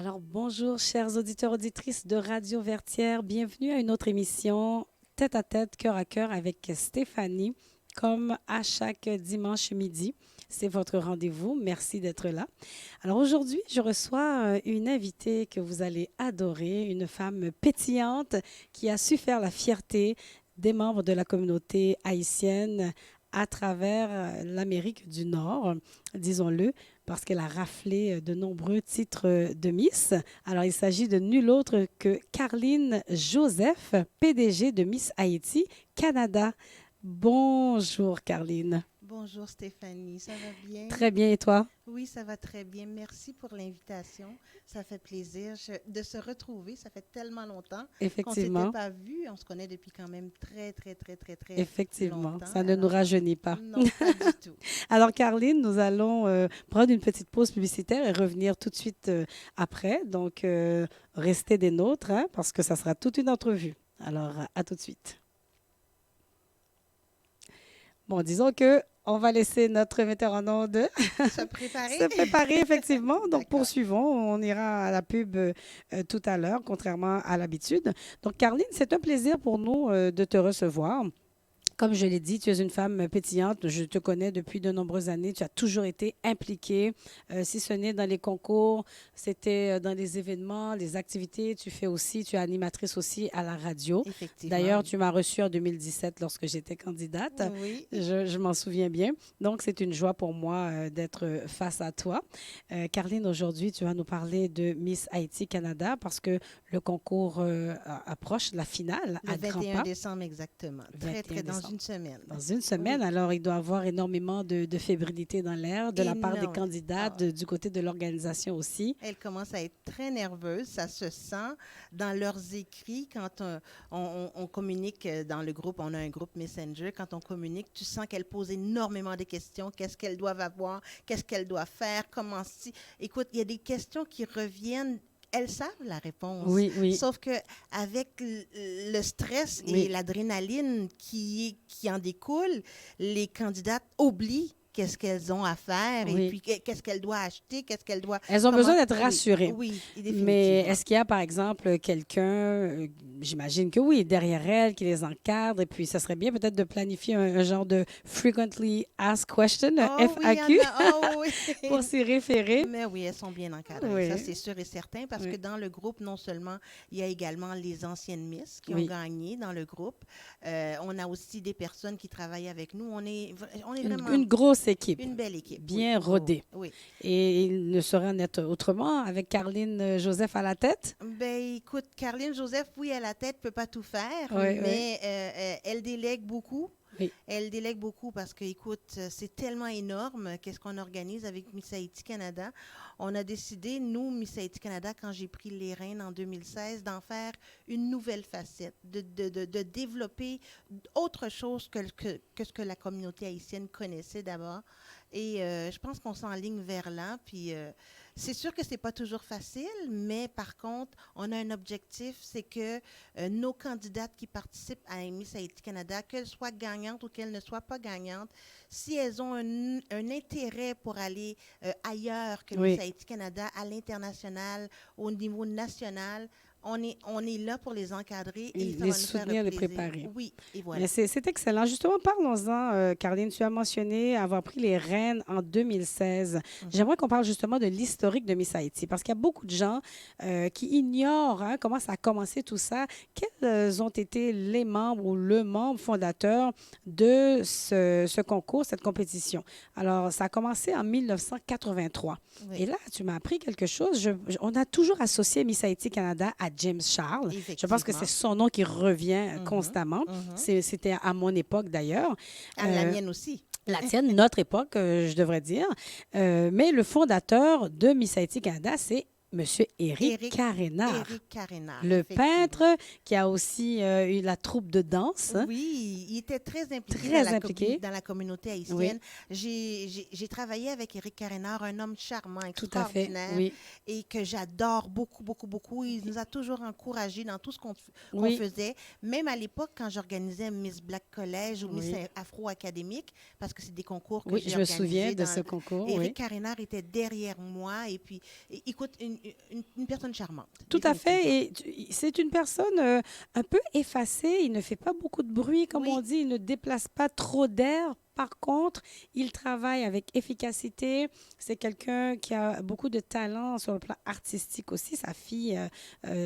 Alors, bonjour, chers auditeurs, auditrices de Radio Vertière. Bienvenue à une autre émission Tête à tête, cœur à cœur avec Stéphanie, comme à chaque dimanche midi. C'est votre rendez-vous. Merci d'être là. Alors, aujourd'hui, je reçois une invitée que vous allez adorer, une femme pétillante qui a su faire la fierté des membres de la communauté haïtienne à travers l'Amérique du Nord, disons-le, parce qu'elle a raflé de nombreux titres de Miss. Alors, il s'agit de nul autre que Carline Joseph, PDG de Miss Haïti Canada. Bonjour, Carline. Bonjour Stéphanie, ça va bien? Très bien, et toi? Oui, ça va très bien. Merci pour l'invitation. Ça fait plaisir de se retrouver. Ça fait tellement longtemps qu'on ne s'était Effectivement, pas vu. On se connaît depuis quand même très, très, très, très, très effectivement, longtemps. ça ne nous rajeunit pas. Non, pas du tout. Alors, Carline, nous allons prendre une petite pause publicitaire et revenir tout de suite après. Donc, restez des nôtres, hein, parce que ça sera toute une entrevue. Alors, à tout de suite. Bon, disons que on va laisser notre metteur en onde Se préparer? se préparer, effectivement. Donc, D'accord. poursuivons. On ira à la pub tout à l'heure, contrairement à l'habitude. Donc, Carline, c'est un plaisir pour nous de te recevoir. Comme je l'ai dit, tu es une femme pétillante. Je te connais depuis de nombreuses années. Tu as toujours été impliquée, si ce n'est dans les concours, c'était dans les événements, les activités. Tu es animatrice aussi à la radio. Effectivement, D'ailleurs, oui. tu m'as reçue en 2017 lorsque j'étais candidate. Oui. Je m'en souviens bien. Donc, c'est une joie pour moi d'être face à toi. Carline, aujourd'hui, tu vas nous parler de Miss Haïti Canada parce que le concours approche, la finale Le à grands 21 pas. décembre exactement. Très, 21 très dans décembre. une semaine. Dans une semaine, Oui, alors il doit y avoir énormément de fébrilité dans l'air de la part des énorme. candidats, Ah, du côté de l'organisation aussi. elles commencent à être très nerveuses, ça se sent dans leurs écrits quand on communique dans le groupe, on a un groupe Messenger, quand on communique, tu sens qu'elles posent énormément de questions, qu'est-ce qu'elles doivent avoir, qu'est-ce qu'elles doivent faire, comment si... Écoute, il y a des questions qui reviennent. Elles savent la réponse, Oui, oui, sauf que avec le stress et oui. l'adrénaline qui en découle, les candidates oublient qu'est-ce qu'elles ont à faire et Oui. puis qu'est-ce qu'elles doivent acheter, qu'est-ce qu'elles doivent Elles ont comment besoin d'être oui, rassurées. oui, Mais définitivement. est-ce qu'il y a, par exemple, quelqu'un, j'imagine que oui, derrière elles, qui les encadre, et puis ça serait bien peut-être de planifier un genre de Frequently Asked Question, un Oh oui, il y en FAQ, a. Oh oui. pour s'y référer. Mais oui, elles sont bien encadrées. Ça, Oui, c'est sûr et certain parce que oui, dans le groupe, non seulement il y a également les anciennes Miss qui ont oui. gagné dans le groupe, on a aussi des personnes qui travaillent avec nous. On est Une vraiment grosse équipe, une belle équipe. Oui, bien oui, oui. rodée. Oui. Et il ne saurait en être autrement avec Carline Joseph à la tête. Ben, écoute, Caroline Joseph, oui, à la tête, peut pas tout faire, Oui, oui, mais elle délègue beaucoup. oui. Elle délègue beaucoup parce que, écoute, c'est tellement énorme. Qu'est-ce qu'on organise avec Miss Haïti Canada? On a décidé, nous, Miss Haïti Canada, quand j'ai pris les rênes en 2016, d'en faire une nouvelle facette, de développer autre chose que ce que la communauté haïtienne connaissait d'abord. Et je pense qu'on s'enligne vers là. Puis c'est sûr que c'est pas toujours facile, mais par contre, on a un objectif, c'est que nos candidates qui participent à Miss Haïti Canada, qu'elles soient gagnantes ou qu'elles ne soient pas gagnantes, si elles ont un intérêt pour aller ailleurs que Miss Oui, Haïti Canada, à l'international, au niveau national, on est là pour les encadrer et ça les va nous faire soutenir, les plaisir. préparer. Oui, et Mais voilà. c'est excellent. Justement, parlons-en, Carline. Tu as mentionné avoir pris les rênes en 2016. Mhm. J'aimerais qu'on parle justement de l'historique de Miss Haïti parce qu'il y a beaucoup de gens qui ignorent hein, comment ça a commencé tout ça. Quels ont été les membres ou le membre fondateur de ce concours, cette compétition? Alors, ça a commencé en 1983. Et Oui, là, tu m'as appris quelque chose. On a toujours associé Miss Haïti Canada à James Charles. Je pense que c'est effectivement. son nom qui revient Mhm, constamment. mhm. C'était à mon époque d'ailleurs. À la Euh, mienne aussi. la tienne, notre époque, je devrais dire. Mais le fondateur de Miss Haïti Canada, c'est Monsieur Éric Éric, Carénard, Éric Carénard, le effectivement. peintre qui a aussi eu la troupe de danse, hein, Oui, il était très impliqué très impliqué. dans la communauté Oui, haïtienne. J'ai travaillé avec Éric Carénard, un homme charmant, tout à fait. extraordinaire Oui, et que j'adore beaucoup, beaucoup, beaucoup. Il nous a toujours encouragés dans tout ce qu'on oui, faisait, même à l'époque quand j'organisais Miss Black College ou Miss oui. Afro Académique, parce que c'est des concours que Oui, j'ai je me souviens organisés de ce concours. Éric Oui, Carénard était derrière moi et puis, écoute, une personne charmante. Tout à fait. définitivement. Et c'est une personne un peu effacée. Il ne fait pas beaucoup de bruit, comme on Oui, dit. Il ne déplace pas trop d'air. Par contre, il travaille avec efficacité. C'est quelqu'un qui a beaucoup de talent sur le plan artistique aussi. Sa fille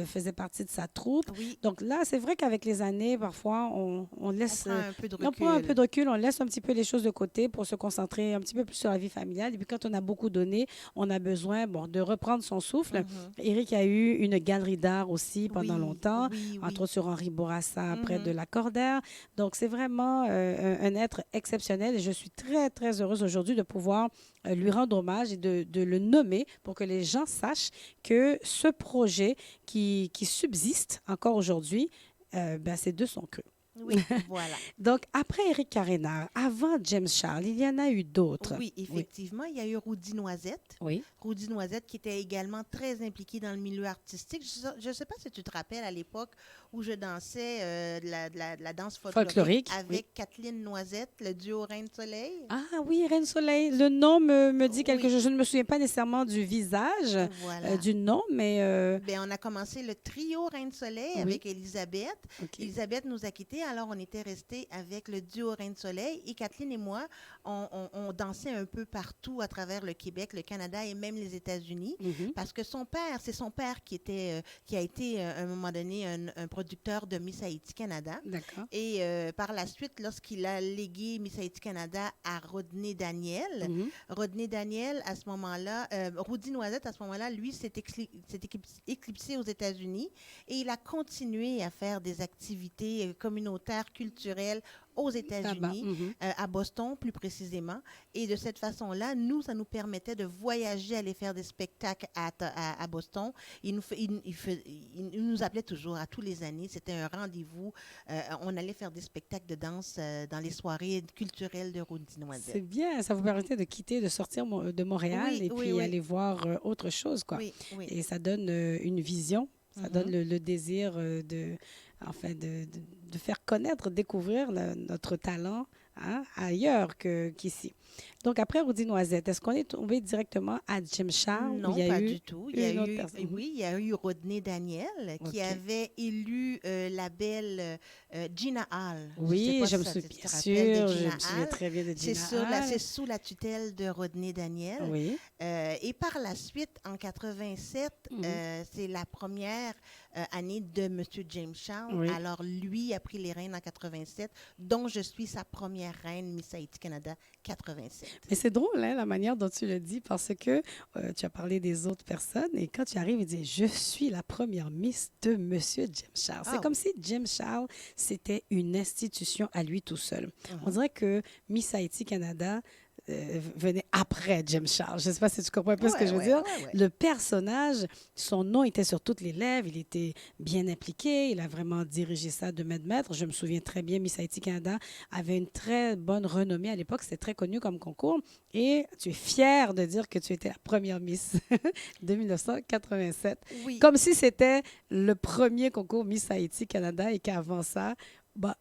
faisait partie de sa troupe. oui, Donc là, c'est vrai qu'avec les années, parfois, on on laisse, prend un peu de on prend un peu recul. de recul, on laisse un petit peu les choses de côté pour se concentrer un petit peu plus sur la vie familiale. Et puis quand on a beaucoup donné, on a besoin, bon, de reprendre son souffle. Mhm. Éric a eu une galerie d'art aussi pendant Oui, longtemps, oui, entre oui. autres sur Henri Bourassa, près de Mhm. Lacordaire. Donc, c'est vraiment un être exceptionnel et je suis très, très heureuse aujourd'hui de pouvoir lui rendre hommage et de le nommer pour que les gens sachent que ce projet qui subsiste encore aujourd'hui, ben, c'est de son cru. Oui, voilà. Donc, après Éric Carénard, avant James Charles, il y en a eu d'autres. Oui, Oui. effectivement, il y a eu Rudy Noisette. Oui. Rudy Noisette qui était également très impliqué dans le milieu artistique. Je ne sais pas si tu te rappelles à l'époque où je dansais de la danse folklorique Folklorique, oui. avec Kathleen Noisette, le duo Reine Soleil. Ah oui, Reine Soleil. Le nom me dit quelque Oui, chose. Je ne me souviens pas nécessairement du visage, voilà. du nom, mais Ben, on a commencé le trio Reine Soleil oui. avec Elisabeth. OK. Elisabeth nous a quittés, alors on était restés avec le duo Reine Soleil. Et Kathleen et moi, on dansait un peu partout à travers le Québec, le Canada et même les États-Unis. Mhm. Parce que c'est son père qui a été à un moment donné un producteur de Miss Haïti Canada. D'accord. Et par la suite, lorsqu'il a légué Miss Haïti Canada à Rodney Daniel, Mhm. Rodney Daniel, à ce moment-là, Rudy Noisette, à ce moment-là, lui, s'est éclipsé aux États-Unis et il a continué à faire des activités communautaires, culturelles aux Là-bas. États-Unis, Mhm. à Boston plus précisément. Et de cette façon-là, nous, ça nous permettait de voyager, aller faire des spectacles à Boston. Il nous appelait toujours à tous les années. C'était un rendez-vous. On allait faire des spectacles de danse dans les soirées culturelles de Rudy C'est Noisette. bien. Ça vous permettait de quitter, de sortir de Montréal Oui, et oui, puis oui. aller voir autre chose, quoi. Oui, oui. Et ça donne une vision. Ça donne Mhm. le désir enfin, de faire connaître, découvrir notre talent hein, ailleurs qu'ici. Donc, après Rudy Noisette, est-ce qu'on est tombé directement à Jim Charles où il Non, y a pas eu du tout. une autre personne? Oui, il y a eu Rodney Daniel qui OK. avait élu la belle Gina Hall. Je ne sais Oui, pas je si me ça, souviens, tu te bien rappelles de sûr, je Gina me souviens Hall. très bien de C'est Gina c'est Hall. sous la tutelle de Rodney Daniel. Oui. Et par la suite, en 87, Mhm. c'est la première année de M. James Charles. Oui. Alors, lui a pris les rênes en 87, dont je suis sa première reine Miss Haïti Canada 87. Mais c'est drôle, hein, la manière dont tu le dis, parce que tu as parlé des autres personnes et quand tu arrives et dis je suis la première Miss de Monsieur Jim Charles. C'est Ah comme oui. si Jim Charles, c'était une institution à lui tout seul. On Mhm. dirait que Miss Haïti Canada venait après Jim Charles. Je ne sais pas si tu comprends un peu ce que Ouais, je veux ouais, dire. ouais, ouais. Le personnage, son nom était sur toutes les lèvres, il était bien impliqué, il a vraiment dirigé ça de main de maître. Je me souviens très bien, Miss Haïti Canada avait une très bonne renommée à l'époque, c'était très connu comme concours et tu es fière de dire que tu étais la première Miss de 1987. Oui. Comme si c'était le premier concours Miss Haïti Canada et qu'avant ça, bah,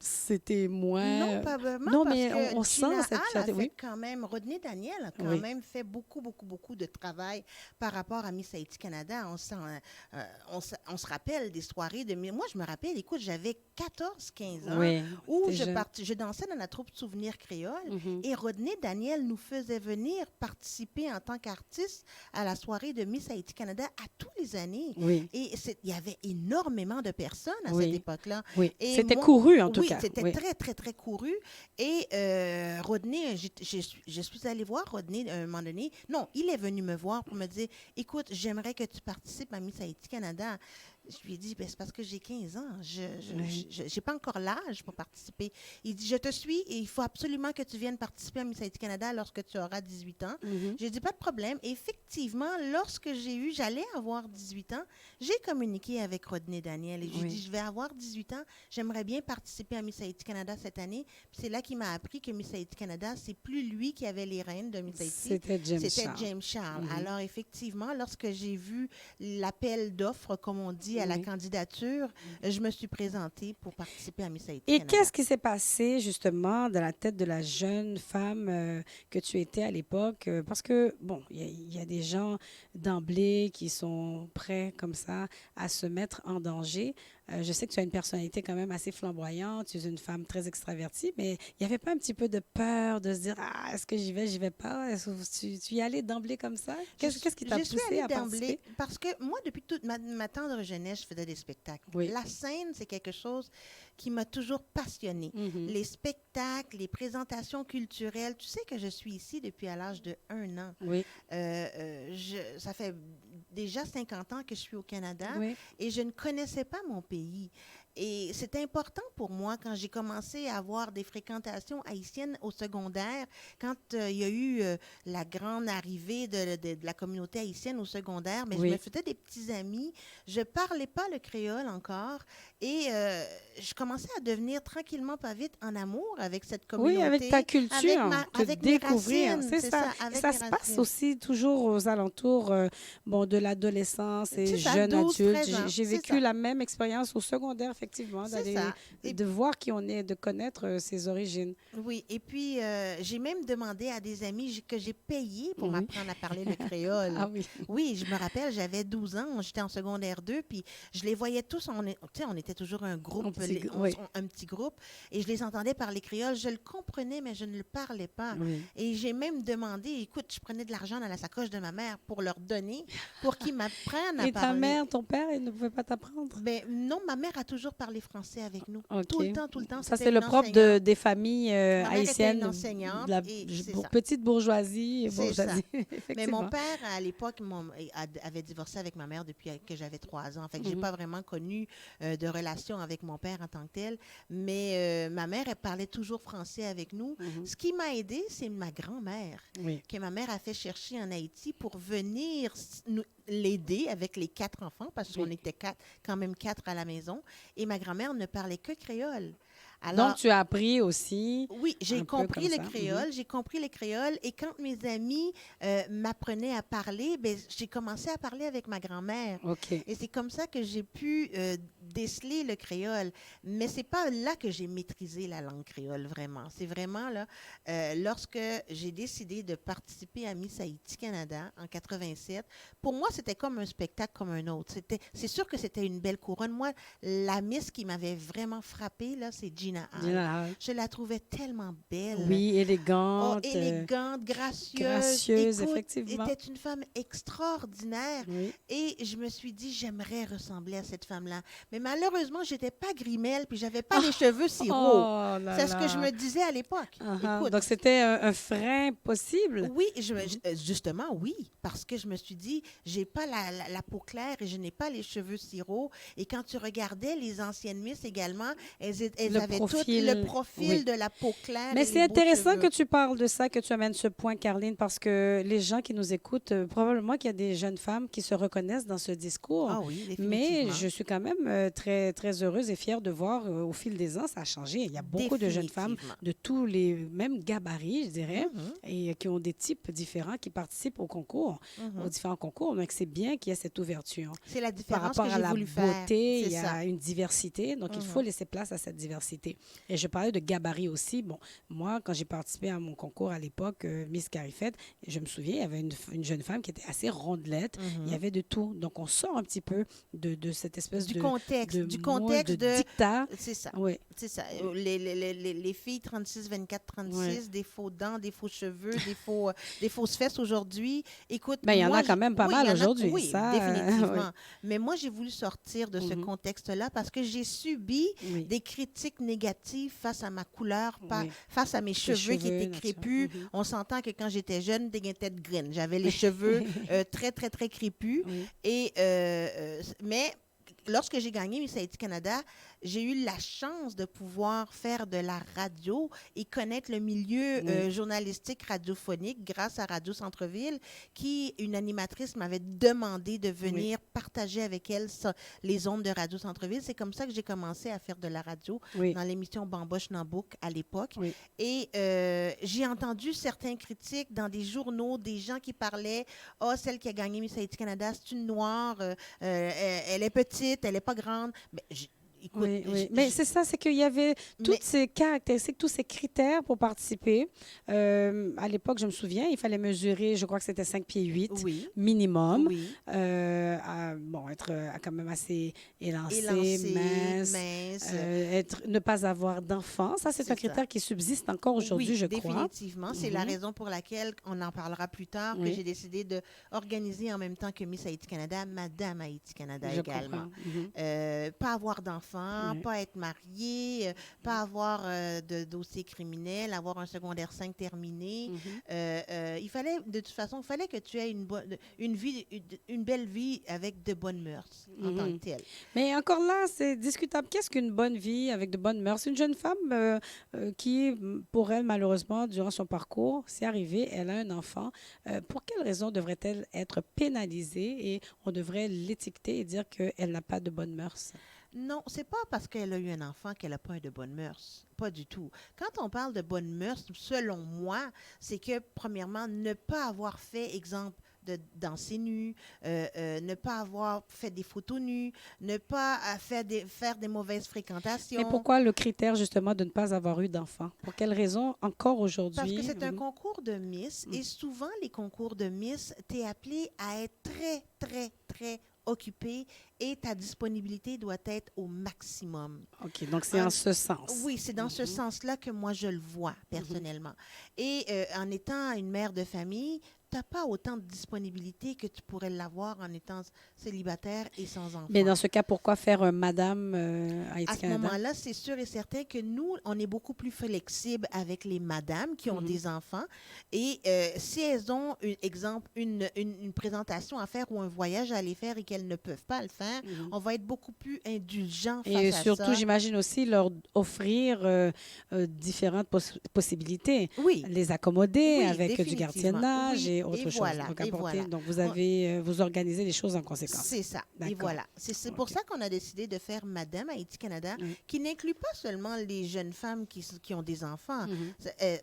c'était Non, moins... pas vraiment, Non, parce mais que on sent Gina cette Hall a fierté, fait oui. quand même, Rodney Daniel a quand Oui. même fait beaucoup, beaucoup, beaucoup de travail par rapport à Miss Haïti Canada. On se rappelle des soirées de... Moi, je me rappelle, écoute, j'avais 14, 15 ans Oui, où t'es jeune. je dansais dans la troupe Souvenir Créole Mhm. et Rodney Daniel nous faisait venir participer en tant qu'artiste à la soirée de Miss Haïti Canada à tous les années. Oui, Et il y avait énormément de personnes à cette oui, époque-là. oui. Et C'était moi, couru en tout oui, cas. c'était Oui. très, très, très couru. Et Rodney, je suis allée voir Rodney à un moment donné. Non, il est venu me voir pour me dire, écoute, j'aimerais que tu participes à Miss Haïti Canada. Je lui ai dit, ben, c'est parce que j'ai 15 ans. Je Oui. n'ai pas encore l'âge pour participer. Il dit, je te suis et il faut absolument que tu viennes participer à Miss Haïti Canada lorsque tu auras 18 ans. Mhm. J'ai dit, pas de problème. Et effectivement, lorsque j'allais avoir 18 ans, j'ai communiqué avec Rodney Daniel et j'ai Oui. dit, je vais avoir 18 ans, j'aimerais bien participer à Miss Haïti Canada cette année. Puis c'est là qu'il m'a appris que Miss Haïti Canada, c'est plus lui qui avait les rênes de Miss Haïti, C'était James c'était Charles. James Charles. Mhm. Alors effectivement, lorsque j'ai vu l'appel d'offres, comme on dit dit à la Oui. candidature, je me suis présentée pour participer à Miss Haïti Et Canada. qu'est-ce qui s'est passé justement dans la tête de la jeune femme que tu étais à l'époque? Parce que, bon, il y a des gens d'emblée qui sont prêts comme ça à se mettre en danger. Je sais que tu as une personnalité quand même assez flamboyante, tu es une femme très extravertie, mais il n'y avait pas un petit peu de peur de se dire, ah, est-ce que j'y vais pas? Est-ce que tu y allais d'emblée comme ça? Qu'est-ce qui t'a Je suis poussé allée à d'emblée participer? parce que moi, depuis toute ma tendre jeunesse, je faisais des spectacles. Oui. La scène, c'est quelque chose qui m'a toujours passionnée. Mhm. Les spectacles, les présentations culturelles. Tu sais que je suis ici depuis à l'âge de 1 an. Oui, Ça fait déjà 50 ans que je suis au Canada oui, et je ne connaissais pas mon pays. Et c'est important pour moi quand j'ai commencé à avoir des fréquentations haïtiennes au secondaire, quand il y a eu la grande arrivée de la communauté haïtienne au secondaire, mais je me oui. faisais des petits amis. Je parlais pas le créole encore et je commençais à devenir tranquillement pas vite en amour avec cette Oui, avec ta communauté, culture, te avec mes découvrir, racines, c'est c'est ça. ça, Et avec ça mes se passe racines. aussi toujours aux alentours bon, de l'adolescence et C'est ça, jeune 12, adulte. 13 ans, J'ai c'est vécu ça, la même expérience au secondaire, effectivement, c'est ça. Et de voir qui on est, de connaître ses origines. oui, et puis j'ai même demandé à des amis que j'ai payé pour Oui. m'apprendre à parler le créole. Ah oui. Oui, je me rappelle, j'avais 12 ans, j'étais en secondaire 2, puis je les voyais tous, tu sais, on était toujours un groupe, Oui, un petit groupe, et je les entendais parler créole. Je le comprenais, mais je ne le parlais pas. oui. Et j'ai même demandé, écoute, je prenais de l'argent dans la sacoche de ma mère pour leur donner, pour qu'ils m'apprennent à Et ta parler. mère, ton père, ils ne pouvaient pas t'apprendre? Ben, non, ma mère a toujours parlé français avec nous. OK. Tout le temps, Ça, c'était c'est le une propre enseignante. des familles Ma mère était une haïtiennes, enseignante de la et c'est ça. petite bourgeoisie, C'est ça. Mais mon effectivement. père, à l'époque, avait divorcé avec ma mère depuis que j'avais 3 ans. Fait que j'ai Mhm. pas vraiment connu de relation avec mon père en tant que tel. Mais ma mère, elle parlait toujours français avec nous. Mhm. Ce qui m'a aidé, c'est ma grand-mère, Oui. que ma mère a fait chercher en Haïti pour venir l'aider avec les 4 enfants, parce qu'on Oui. était quand même 4 à la maison. Et ma grand-mère ne parlait que créole. Donc, Alors, tu as appris aussi oui, un peu comme ça. Mhm. j'ai compris le créole et quand mes amis m'apprenaient à parler, ben, j'ai commencé à parler avec ma grand-mère. OK. Et c'est comme ça que j'ai pu déceler le créole. Mais c'est pas là que j'ai maîtrisé la langue créole, vraiment. C'est vraiment là, lorsque j'ai décidé de participer à Miss Haïti Canada en 87, pour moi, c'était comme un spectacle comme un autre. C'est sûr que c'était une belle couronne. Moi, la Miss qui m'avait vraiment frappée, là, c'est Gina Hall. Gina Hall. Je la trouvais tellement belle. Oui, Oh, élégante, élégante, gracieuse. gracieuse, Écoute, effectivement. était une femme extraordinaire. Oui. Et je me suis dit, j'aimerais ressembler à cette femme-là. Mais malheureusement, j'étais pas grimelle, puis j'avais pas les cheveux si Oh rauds. là C'est ce que je là. me disais à l'époque. Uh-huh. Écoute, Donc, c'était un frein possible. oui, justement, oui, parce que je me suis dit, j'ai pas la peau claire et je n'ai pas les cheveux si rauds. Et quand tu regardais les anciennes Miss également, elles Le avaient tout profil, le profil oui. de la peau claire Mais et c'est les beaux intéressant cheveux. que tu parles de ça, que tu amènes ce point, Caroline, parce que les gens qui nous écoutent, probablement qu'il y a des jeunes femmes qui se reconnaissent dans ce discours. Ah oui, Mais définitivement. je suis quand même très, très heureuse et fière de voir au fil des ans, ça a changé. Il y a beaucoup de jeunes femmes Définitivement. de tous les mêmes gabarits, je dirais, Mhm, et qui ont des types différents qui participent au concours, mhm. aux différents concours. Donc, c'est bien qu'il y ait cette ouverture. C'est la Par différence rapport que à j'ai la voulu faire. beauté, il C'est y a ça. une diversité. Donc, il faut Mhm. laisser place à cette diversité. Et je parlais de gabarit aussi. Bon, moi, quand j'ai participé à mon concours à l'époque, Miss Carifette, je me souviens, il y avait une jeune femme qui était assez rondelette. Il y Mhm. avait de tout. Donc, on sort un petit peu de cette espèce Du de contexte, moule, du de contexte de... dictat. C'est ça. Oui, C'est ça. Les filles 36, 24, 36, Ouais. des faux dents, des faux cheveux, des fausses fesses aujourd'hui. Écoute, ben, il y en moi, a quand même pas oui, mal il y en a- aujourd'hui. Oui, Ça, définitivement. Mais moi, j'ai voulu sortir de ce Mhm. contexte-là parce que j'ai subi oui. des critiques négatives face à ma couleur, Oui. face à mes Tes cheveux qui étaient naturels. crépus. Mhm. On s'entend que quand j'étais jeune, des tête graine. J'avais les cheveux très, très, très crépus. Oui. Mais lorsque j'ai gagné Miss Haïti Canada, j'ai eu la chance de pouvoir faire de la radio et connaître le milieu Oui. journalistique radiophonique grâce à Radio Centre-Ville, une animatrice m'avait demandé de Oui. venir partager avec elle les ondes de Radio Centre-Ville. C'est comme ça que j'ai commencé à faire de la radio Oui. dans l'émission Bamboche Nambouk à l'époque. Oui. Et j'ai entendu certains critiques dans des journaux, des gens qui parlaient « Ah, celle qui a gagné Miss Haïti Canada, c'est une noire, elle est petite, elle n'est pas grande. » Mais écoute, Oui, oui. Mais c'est ça, c'est qu'il y avait toutes ces caractéristiques, tous ces critères pour participer. À l'époque, je me souviens, il fallait mesurer, je crois que c'était 5 pieds 8 oui, minimum. oui. Être quand même assez élancé, Élancé, mince, ne pas avoir d'enfants. Ça, c'est un critère qui subsiste encore aujourd'hui, oui, je crois. définitivement. C'est la raison pour laquelle, on en parlera plus tard, que j'ai décidé d'organiser en même temps que Miss Haïti Canada, Madame Haïti Canada également. Pas avoir d'enfants, pas être marié, pas avoir de dossier criminel, avoir un secondaire 5 terminé. Il fallait, de toute façon, il fallait que tu aies une belle vie avec de bonnes mœurs en tant que telle. Mais encore là, c'est discutable. Qu'est-ce qu'une bonne vie avec de bonnes mœurs? Une jeune femme qui, pour elle, malheureusement, durant son parcours, c'est arrivé, elle a un enfant. Pour quelle raison devrait-elle être pénalisée et on devrait l'étiqueter et dire qu'elle n'a pas de bonnes mœurs? Non, c'est pas parce qu'elle a eu un enfant qu'elle n'a pas de bonnes mœurs. Pas du tout. Quand on parle de bonnes mœurs, selon moi, c'est que, premièrement, ne pas avoir fait, exemple, de danser nu, ne pas avoir fait des photos nues, ne pas faire des mauvaises fréquentations. Et pourquoi le critère, justement, de ne pas avoir eu d'enfant? Pour quelle raison, encore aujourd'hui? Parce que c'est un concours de Miss et souvent, les concours de Miss, tu es appelé à être très, très, très occupé et ta disponibilité doit être au maximum. OK, donc c'est en ce sens. Oui, c'est dans ce sens-là que moi, je le vois personnellement. Et en étant une mère de famille, tu n'as pas autant de disponibilité que tu pourrais l'avoir en étant célibataire et sans enfant. Mais dans ce cas, pourquoi faire un Madame Haïti À ce Canada? moment-là, c'est sûr et certain que nous, on est beaucoup plus flexible avec les madames qui ont des enfants. Et si elles ont, exemple, une présentation à faire ou un voyage à aller faire et qu'elles ne peuvent pas le faire, on va être beaucoup plus indulgent face à ça. Et surtout, j'imagine aussi leur offrir différentes possibilités. Oui. Les accommoder Oui, avec du définitivement. gardiennage Oui, et autre chose. voilà, Donc, et voilà. donc, vous organisez les choses en conséquence. C'est ça. Et D'accord. voilà. C'est pour ça qu'on a décidé de faire Madame Haïti Canada, qui n'inclut pas seulement les jeunes femmes qui ont des enfants.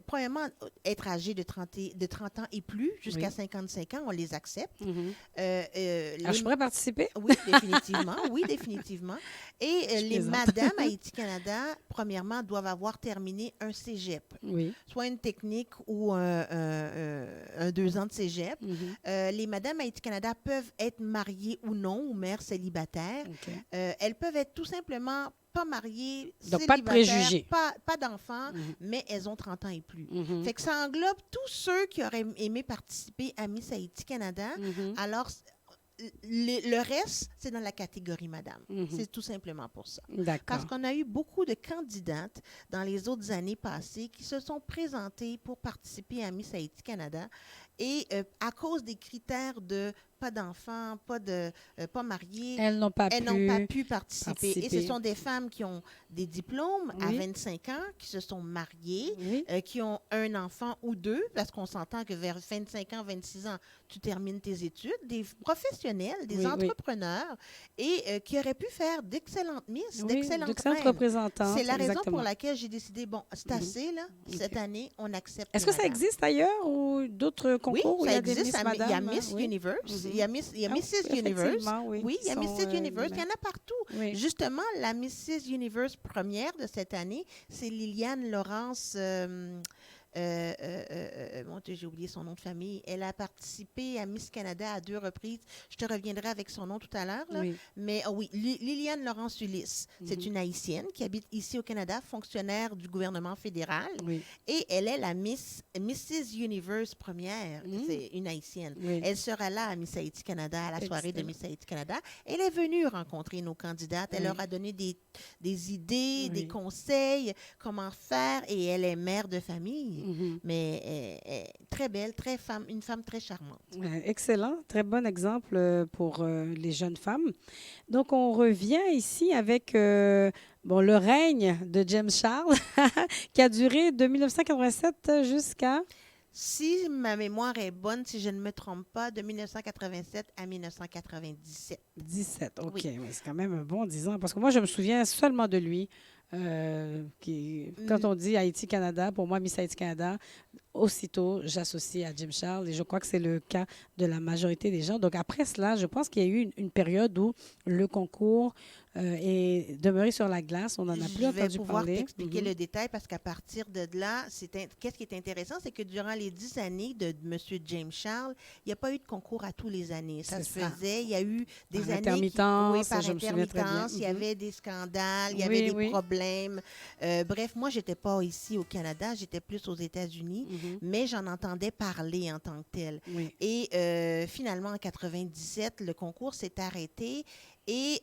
Premièrement, être âgé de 30 ans et plus, jusqu'à 55 ans, on les accepte. Je pourrais participer? Oui, définitivement. Oui, définitivement. Et les Madame Haïti Canada, premièrement, doivent avoir terminé un cégep. Oui. Soit une technique ou un 2 ans de cégep. Les Madame Haïti Canada peuvent être mariées ou non, ou mères célibataires. Elles peuvent être tout simplement pas mariées, donc pas de préjugés. Pas d'enfants, mais elles ont 30 ans et plus. Fait que ça englobe tous ceux qui auraient aimé participer à Miss Haïti Canada. Alors, le reste, c'est dans la catégorie madame. C'est tout simplement pour ça. D'accord. Parce qu'on a eu beaucoup de candidates dans les autres années passées qui se sont présentées pour participer à Miss Haïti Canada. Et à cause des critères de pas d'enfants, pas mariées, elles n'ont pas pu participer. Et ce sont des femmes qui ont des diplômes à 25 ans, qui se sont mariées, qui ont un enfant ou deux, parce qu'on s'entend que vers 25 ans, 26 ans, tu termines tes études, des professionnels, des entrepreneurs, et qui auraient pu faire d'excellentes Miss, d'excellentes représentantes. C'est la raison pour laquelle j'ai décidé, bon, c'est assez, là, cette année, on accepte. Est-ce que ça existe ailleurs ou d'autres concours? Oui, ça existe. Il y a Miss Universe, il y a Mrs. Universe. Oui, il y a Mrs. Universe. Il y en a partout. Justement, la Mrs. Universe première de cette année, c'est Liliane Laurence. Mon Dieu, j'ai oublié son nom de famille. Elle a participé à Miss Canada à 2 reprises. Je te reviendrai avec son nom tout à l'heure. Mais Liliane Laurence Ulysse, c'est une Haïtienne qui habite ici au Canada, fonctionnaire du gouvernement fédéral. Et elle est la Mrs. Universe première. C'est une Haïtienne. Elle sera là à Miss Haïti Canada, à la soirée de Miss Haïti Canada. Elle est venue rencontrer nos candidates. Elle leur a donné des idées, des conseils, comment faire. Et elle est mère de famille. Mais très belle, une femme très charmante. Excellent, très bon exemple pour les jeunes femmes. Donc, on revient ici avec Bon, le règne de James Charles, qui a duré de 1987 jusqu'à Si ma mémoire est bonne, si je ne me trompe pas, de 1987 à 1997. 17. OK, Oui. mais c'est quand même un bon 10 ans. Parce que moi, je me souviens seulement de lui. Quand Mm, on dit Haïti-Canada, pour moi, Miss Haïti-Canada, aussitôt, j'associe à Jim Charles et je crois que c'est le cas de la majorité des gens. Donc, après cela, je pense qu'il y a eu une période où le concours est demeuré sur la glace. On n'en a plus Je vais entendu pouvoir parler. t'expliquer le détail parce qu'à partir de là, qu'est-ce qui est intéressant, c'est que durant les 10 années de M. James Charles, il n'y a pas eu de concours à tous les années. Ça C'est se ça. faisait. Il y a eu des Par années oui, intermittence, par je me souviens très bien. intermittence. Il y avait des scandales, il y avait Oui, des oui. problèmes. Bref, moi, j'étais pas ici au Canada, j'étais plus aux États-Unis, mais j'en entendais parler en tant que tel. Oui. Et finalement, en 97, le concours s'est arrêté et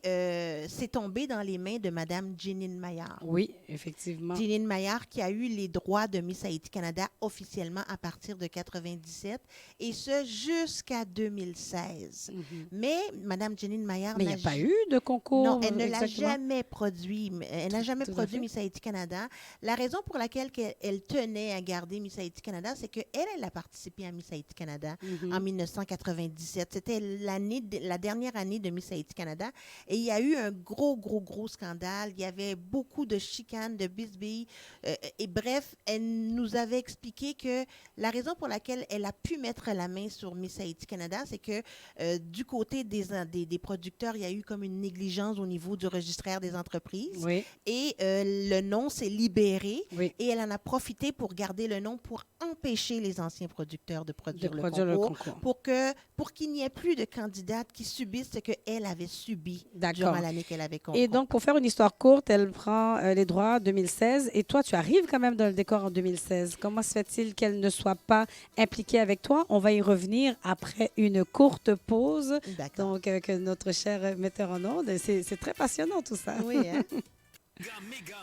c'est tombé dans les mains de Mme Jeanine Maillard. Oui, effectivement. Jeanine Maillard qui a eu les droits de Miss Haïti Canada officiellement à partir de 97 et ce jusqu'à 2016. Mais Mme Jeanine Maillard Mais il n'y a pas eu de concours. non, elle ne l'a exactement. jamais produit. Elle n'a jamais Tout à produit fait. Miss Haïti Canada. La raison pour laquelle elle tenait à garder Miss Haïti Canada, c'est qu'elle a participé à Miss Haïti Canada en 1997. C'était la dernière année de Miss Haïti Canada. Et il y a eu un gros scandale. Il y avait beaucoup de chicanes, de bisbilles. Et bref, elle nous avait expliqué que la raison pour laquelle elle a pu mettre la main sur Miss Haïti Canada, c'est que du côté des producteurs, il y a eu comme une négligence au niveau du registraire des entreprises. Oui, Et le nom s'est libéré oui. et elle en a profité pour garder le nom pour empêcher les anciens producteurs de produire, De produire le concours. pour qu'il n'y ait plus de candidates qui subissent ce qu'elle avait subi D'accord. durant l'année qu'elle avait concours. Et donc, pour faire une histoire courte, elle prend les droits en 2016 et toi, tu arrives quand même dans le décor en 2016. Comment se fait-il qu'elle ne soit pas impliquée avec toi? On va y revenir après une courte pause. D'accord. Donc, que notre cher metteur en ondes, c'est très passionnant tout ça. Oui, hein?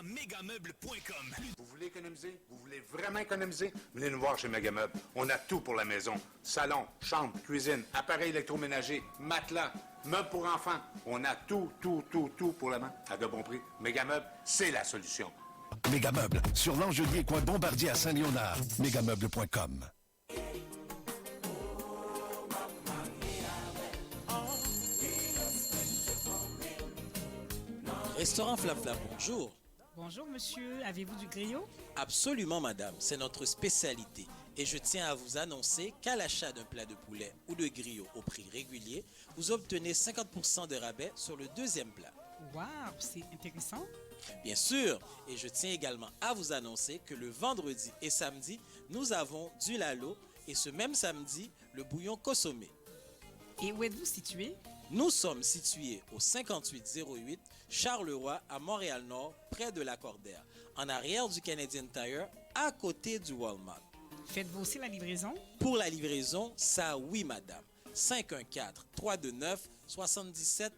Megameuble.com. Vous voulez économiser? Vous voulez vraiment économiser? Venez nous voir chez Megameuble. On a tout pour la maison. Salon, chambre, cuisine, appareils électroménagers, matelas, meubles pour enfants. On a tout pour la main à de bons prix. Megameuble, c'est la solution. Mégameuble, sur l'Angelier, coin Bombardier à Saint-Léonard. Mégameuble.com. Restaurant Flap Flap, bonjour. Bonjour monsieur, avez-vous du griot? Absolument madame, c'est notre spécialité. Et je tiens à vous annoncer qu'à l'achat d'un plat de poulet ou de griot au prix régulier, vous obtenez 50% de rabais sur le deuxième plat. Waouh, c'est intéressant. Bien sûr, et je tiens également à vous annoncer que le vendredi et samedi, nous avons du lalo et ce même samedi, le bouillon consommé. Et où êtes-vous situé? Nous sommes situés au 5808 Charleroi à Montréal-Nord, près de Lacordaire, en arrière du Canadian Tire, à côté du Walmart. Faites-vous aussi la livraison? Pour la livraison, ça oui madame. 514-329-7787.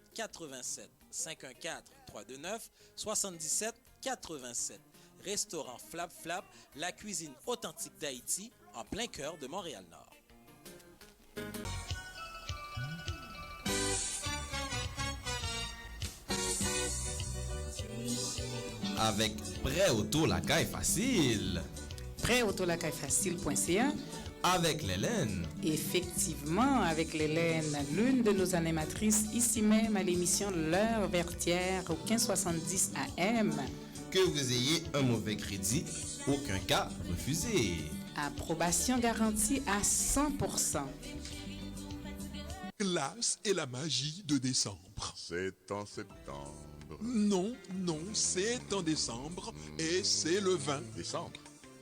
514-329-7787. Restaurant Flap Flap, la cuisine authentique d'Haïti, en plein cœur de Montréal-Nord. Avec Prêt Auto la caille facile. Prêtautolacaillefacile.ca. Avec l'Hélène. Effectivement, avec l'Hélène, l'une de nos animatrices ici même à l'émission L'heure vertière au 1570 AM. Que vous ayez un mauvais crédit, aucun cas refusé. Approbation garantie à 100%. Glace et la magie de décembre. C'est en septembre. Non, c'est en décembre et c'est le 20 Décembre?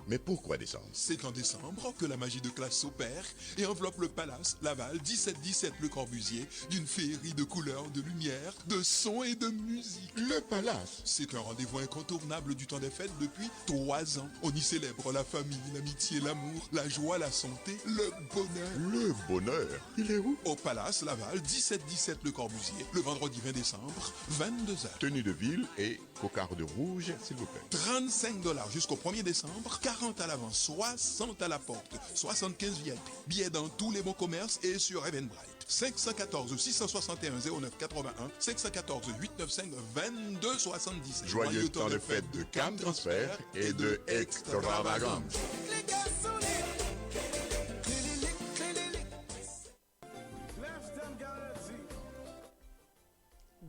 Mais pourquoi décembre? C'est en décembre que la magie de classe s'opère et enveloppe le Palace Laval 1717 Le Corbusier d'une féerie de couleurs, de lumière, de sons et de musique. Le Palace? C'est un rendez-vous incontournable du temps des fêtes depuis 3 ans. On y célèbre la famille, l'amitié, l'amour, la joie, la santé, le bonheur. Le bonheur? Il est où? Au Palace Laval 1717 Le Corbusier, le vendredi 20 décembre, 22h. Tenue de ville et cocarde rouge, s'il vous plaît. $35 jusqu'au 1er décembre, 40 à l'avance, 60 à la porte, 75 VIP. Billets dans tous les bons commerces et sur Eventbrite. 514 661 09 81, 514 895 22 77. Joyeux temps de fête de Cam Transfert et de Extravagance.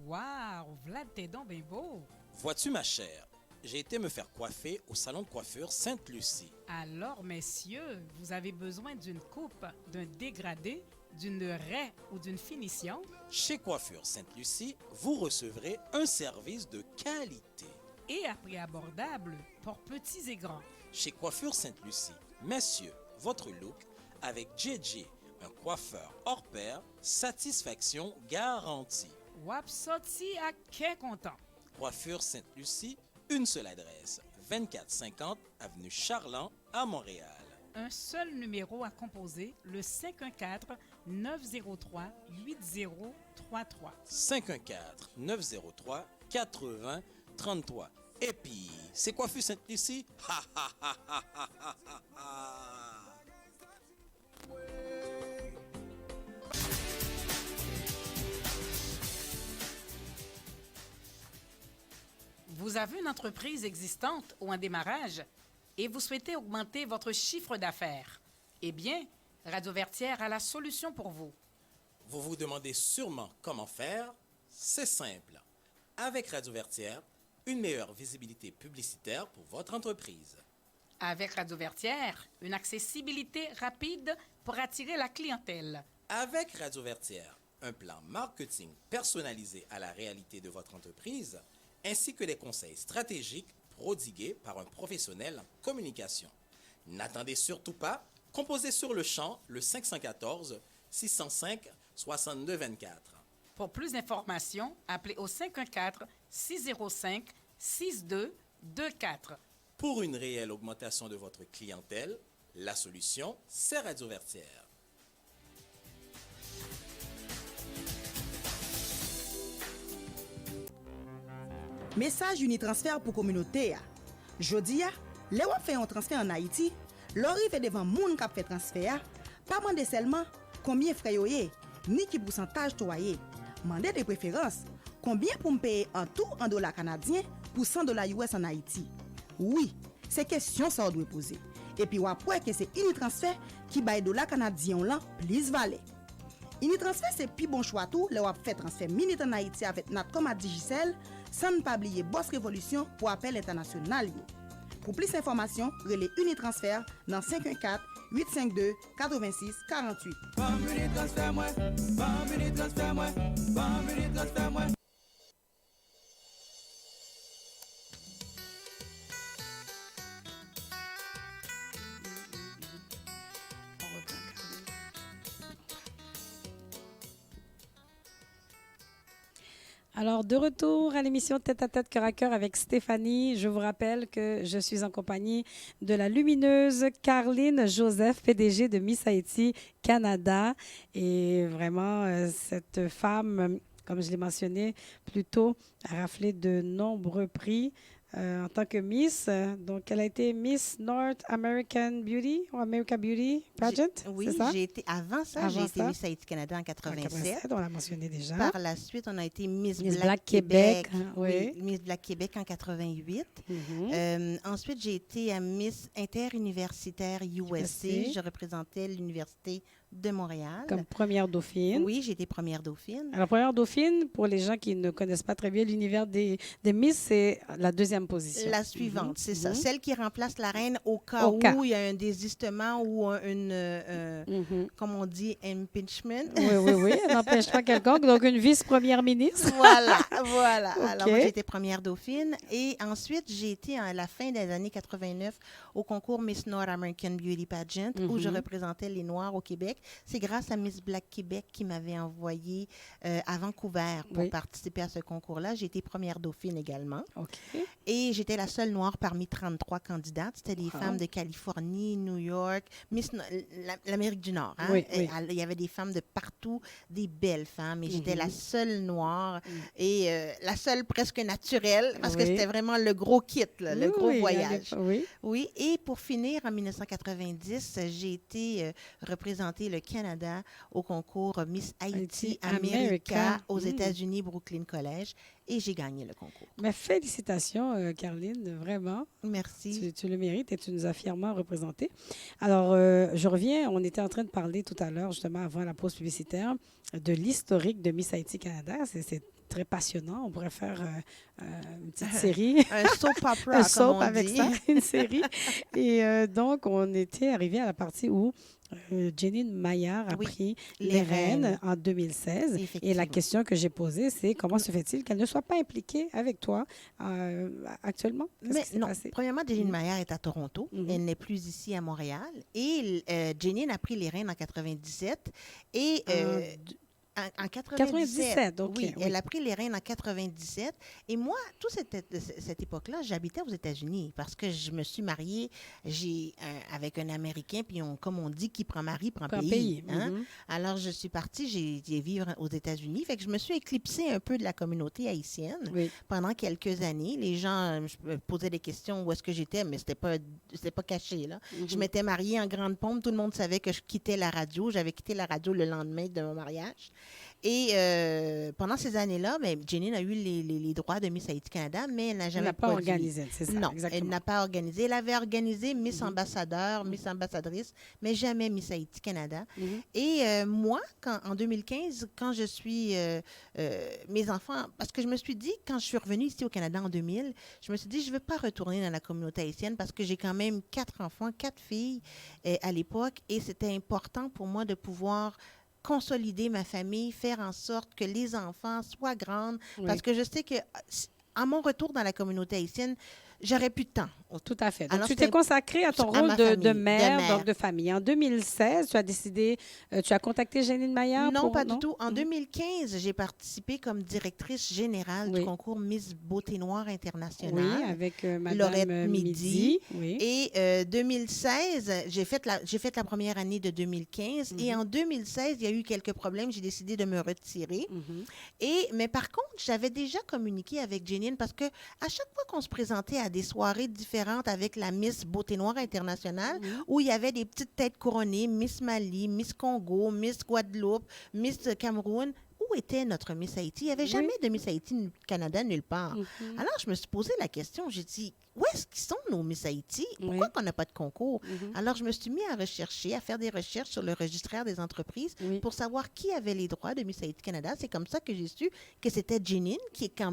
Waouh, Vlad, t'es donc bien beau. Vois-tu, ma chère, j'ai été me faire coiffer au salon de coiffure Sainte-Lucie. Alors, messieurs, vous avez besoin d'une coupe, d'un dégradé, d'une raie ou d'une finition? Chez Coiffure Sainte-Lucie, vous recevrez un service de qualité. Et à prix abordable pour petits et grands. Chez Coiffure Sainte-Lucie, messieurs, votre look avec JJ, un coiffeur hors pair, satisfaction garantie. Wap sorti à quel content? Coiffure Sainte-Lucie, une seule adresse, 2450 avenue Charland à Montréal. Un seul numéro à composer, le 514-903-8033. 514-903-8033. Et puis, c'est Coiffure Sainte-Lucie? Ha ha ha ha ha ha ha! Vous avez une entreprise existante ou un démarrage et vous souhaitez augmenter votre chiffre d'affaires. Eh bien, Radio Vertière a la solution pour vous. Vous vous demandez sûrement comment faire? C'est simple. Avec Radio Vertière, une meilleure visibilité publicitaire pour votre entreprise. Avec Radio Vertière, une accessibilité rapide pour attirer la clientèle. Avec Radio Vertière, un plan marketing personnalisé à la réalité de votre entreprise, ainsi que des conseils stratégiques prodigués par un professionnel en communication. N'attendez surtout pas, composez sur le champ le 514 605 62 24. Pour plus d'informations, appelez au 514 605 6224. Pour une réelle augmentation de votre clientèle, la solution, c'est Radio Vertière. Message Unitransfert pour communauté. Jodi a, les wap fait un transfert en Haïti, l'ori fait devant moun k'ap fait transfert, pas demander seulement combien frais yo yé, ni qui pourcentage to yé. Mandez de préférence combien pour me payer en tout en dollars canadiens pour 100 $ US en Haïti. Oui, c'est question ça doit poser. Et puis wap que c'est Unitransfert qui bail dollars canadiens là plus valé. Unitransfert c'est plus bon choix tout, les wap fait transfert minute en Haïti avec Natcom à Digicel. Sans ne pas oublier Boss Révolution pour appel international. Pour plus d'informations, relais Unitransfert dans 514 852 86 48. Alors, de retour à l'émission Tête à Tête, Cœur à Cœur avec Stéphanie. Je vous rappelle que je suis en compagnie de la lumineuse Carline Joseph, PDG de Miss Haïti Canada. Et vraiment, cette femme, comme je l'ai mentionné plus tôt, a raflé de nombreux prix en tant que Miss. Donc, elle a été Miss North American Beauty ou America Beauty Pageant, oui, c'est ça? Avant ça, j'ai été Miss Haïti Canada en 87. On l'a mentionné déjà. Par la suite, on a été Miss Black Québec. Oui, Miss Black Québec en 88. Ensuite, j'ai été à Miss Interuniversitaire USA. Je représentais l'Université de Montréal. Comme première dauphine. Oui, j'ai été première dauphine. Alors, première dauphine, pour les gens qui ne connaissent pas très bien l'univers des Miss, c'est la deuxième position. La suivante, c'est ça. Celle qui remplace la reine au cas où il y a un désistement ou comme on dit, impeachment. Oui, un empêchement quelconque. Donc, une vice-première ministre. Voilà. Okay. Alors, moi, j'ai été première dauphine. Et ensuite, j'ai été à la fin des années 89 au concours Miss North American Beauty Pageant où je représentais les Noirs au Québec. C'est grâce à Miss Black Québec qui m'avait envoyée à Vancouver pour participer à ce concours-là. J'ai été première dauphine également. Et j'étais la seule Noire parmi 33 candidates. C'était des femmes de Californie, New York, l'Amérique du Nord. Hein? Il y avait des femmes de partout, des belles femmes. Et j'étais la seule Noire et la seule presque naturelle parce que c'était vraiment le gros kit, là, le gros voyage. Oui. Et pour finir, en 1990, j'ai été représentée représenter le Canada au concours Miss Haïti America. America aux États-Unis, Brooklyn College, et j'ai gagné le concours. Mais félicitations, Caroline, vraiment. Merci. Tu le mérites et tu nous as fièrement représenté. Alors, je reviens, on était en train de parler tout à l'heure, justement, avant la pause publicitaire, de l'historique de Miss Haïti Canada. C'est très passionnant. On pourrait faire une petite série. Un soap opera, Un soap comme on avec dit. ça, une série. Et donc, on était arrivé à la partie où Janine Maillard a pris les rênes en 2016. Et la question que j'ai posée, c'est comment se fait-il qu'elle ne soit pas impliquée avec toi actuellement? Qu'est-ce qui s'est passé? Premièrement, Janine Maillard est à Toronto. Elle n'est plus ici à Montréal. Et Janine a pris les rênes en 97. Et en 97, okay, oui. Elle a pris les rênes en 97. Et moi, toute cette époque-là, j'habitais aux États-Unis parce que je me suis mariée avec un Américain, puis comme on dit, qui prend mari, prend pays. Hein? Alors, je suis partie, j'ai vivre aux États-Unis. Fait que je me suis éclipsée un peu de la communauté haïtienne pendant quelques années. Les gens me posaient des questions où est-ce que j'étais, mais c'était pas caché. Là. Je m'étais mariée en grande pompe. Tout le monde savait que je quittais la radio. J'avais quitté la radio le lendemain de mon mariage. Et pendant ces années-là, Janine a eu les droits de Miss Haïti Canada, mais elle n'a jamais pas organisé, c'est ça? Non, exactement. Elle n'a pas organisé. Elle avait organisé Miss Ambassadeur, Miss Ambassadrice, mais jamais Miss Haïti Canada. Et moi, en 2015, quand je suis... mes enfants... Parce que je me suis dit, quand je suis revenue ici au Canada en 2000, je me suis dit, je ne veux pas retourner dans la communauté haïtienne parce que j'ai quand même 4 enfants, 4 filles à l'époque, et c'était important pour moi de pouvoir consolider ma famille, faire en sorte que les enfants soient grands, parce que je sais que à mon retour dans la communauté haïtienne, j'aurais plus de temps. Tout à fait. Donc, Alors, tu t'es consacrée à ton rôle de mère, donc de famille. En 2016, tu as décidé, tu as contacté Janine Maillard? Non, pas du tout. En 2015, j'ai participé comme directrice générale du concours Miss Beauté Noire Internationale. Oui, avec Madame Laurette Midi. Oui. Et 2016, j'ai fait la première année de 2015. Et en 2016, il y a eu quelques problèmes. J'ai décidé de me retirer. Mais par contre, j'avais déjà communiqué avec Janine parce que à chaque fois qu'on se présentait à des soirées différentes avec la Miss Beauté Noire Internationale, où il y avait des petites têtes couronnées, Miss Mali, Miss Congo, Miss Guadeloupe, Miss Cameroun. Où était notre Miss Haïti? Il n'y avait jamais de Miss Haïti Canada nulle part. Alors, je me suis posé la question. J'ai dit, où est-ce qu'ils sont nos Miss Haïti? Pourquoi qu'on n'a pas de concours? Alors, je me suis mis à rechercher, à faire des recherches sur le registraire des entreprises pour savoir qui avait les droits de Miss Haïti Canada. C'est comme ça que j'ai su que c'était Janine, qui était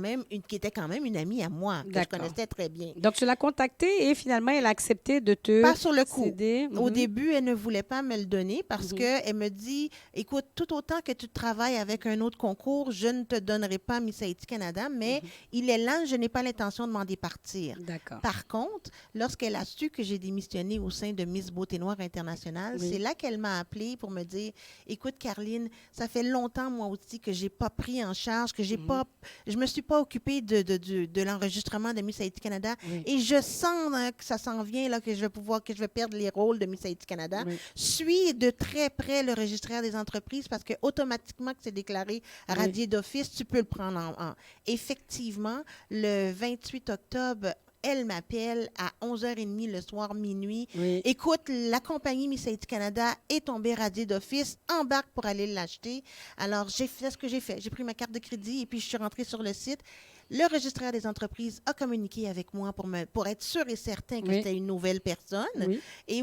quand même une amie à moi, que je connaissais très bien. Donc, tu l'as contactée et finalement, elle a accepté de te Pas sur le coup. céder. Au début, elle ne voulait pas me le donner parce qu'elle me dit, écoute, tout autant que tu travailles avec un autre concours, je ne te donnerai pas Miss Haïti Canada, mais il est là, je n'ai pas l'intention de m'en départir. D'accord. Par contre, lorsqu'elle a su que j'ai démissionné au sein de Miss Beauté Noire Internationale, c'est là qu'elle m'a appelée pour me dire, écoute, Caroline, ça fait longtemps, moi aussi, que j'ai pas pris en charge, que je me suis pas occupée de l'enregistrement de Miss Haïti Canada, et je sens que ça s'en vient, là, que je vais perdre les rôles de Miss Haïti Canada. Suis de très près le registraire des entreprises parce que automatiquement que c'est déclaré radié d'office, tu peux le prendre en... Effectivement, le 28 octobre, elle m'appelle à 11h30 le soir, minuit. Écoute, la compagnie Miss Haïti Canada est tombée radiée d'office, embarque pour aller l'acheter. Alors, j'ai fait ce que j'ai fait. J'ai pris ma carte de crédit et puis je suis rentrée sur le site. Le registraire des entreprises a communiqué avec moi pour être sûr et certain que c'était une nouvelle personne. Et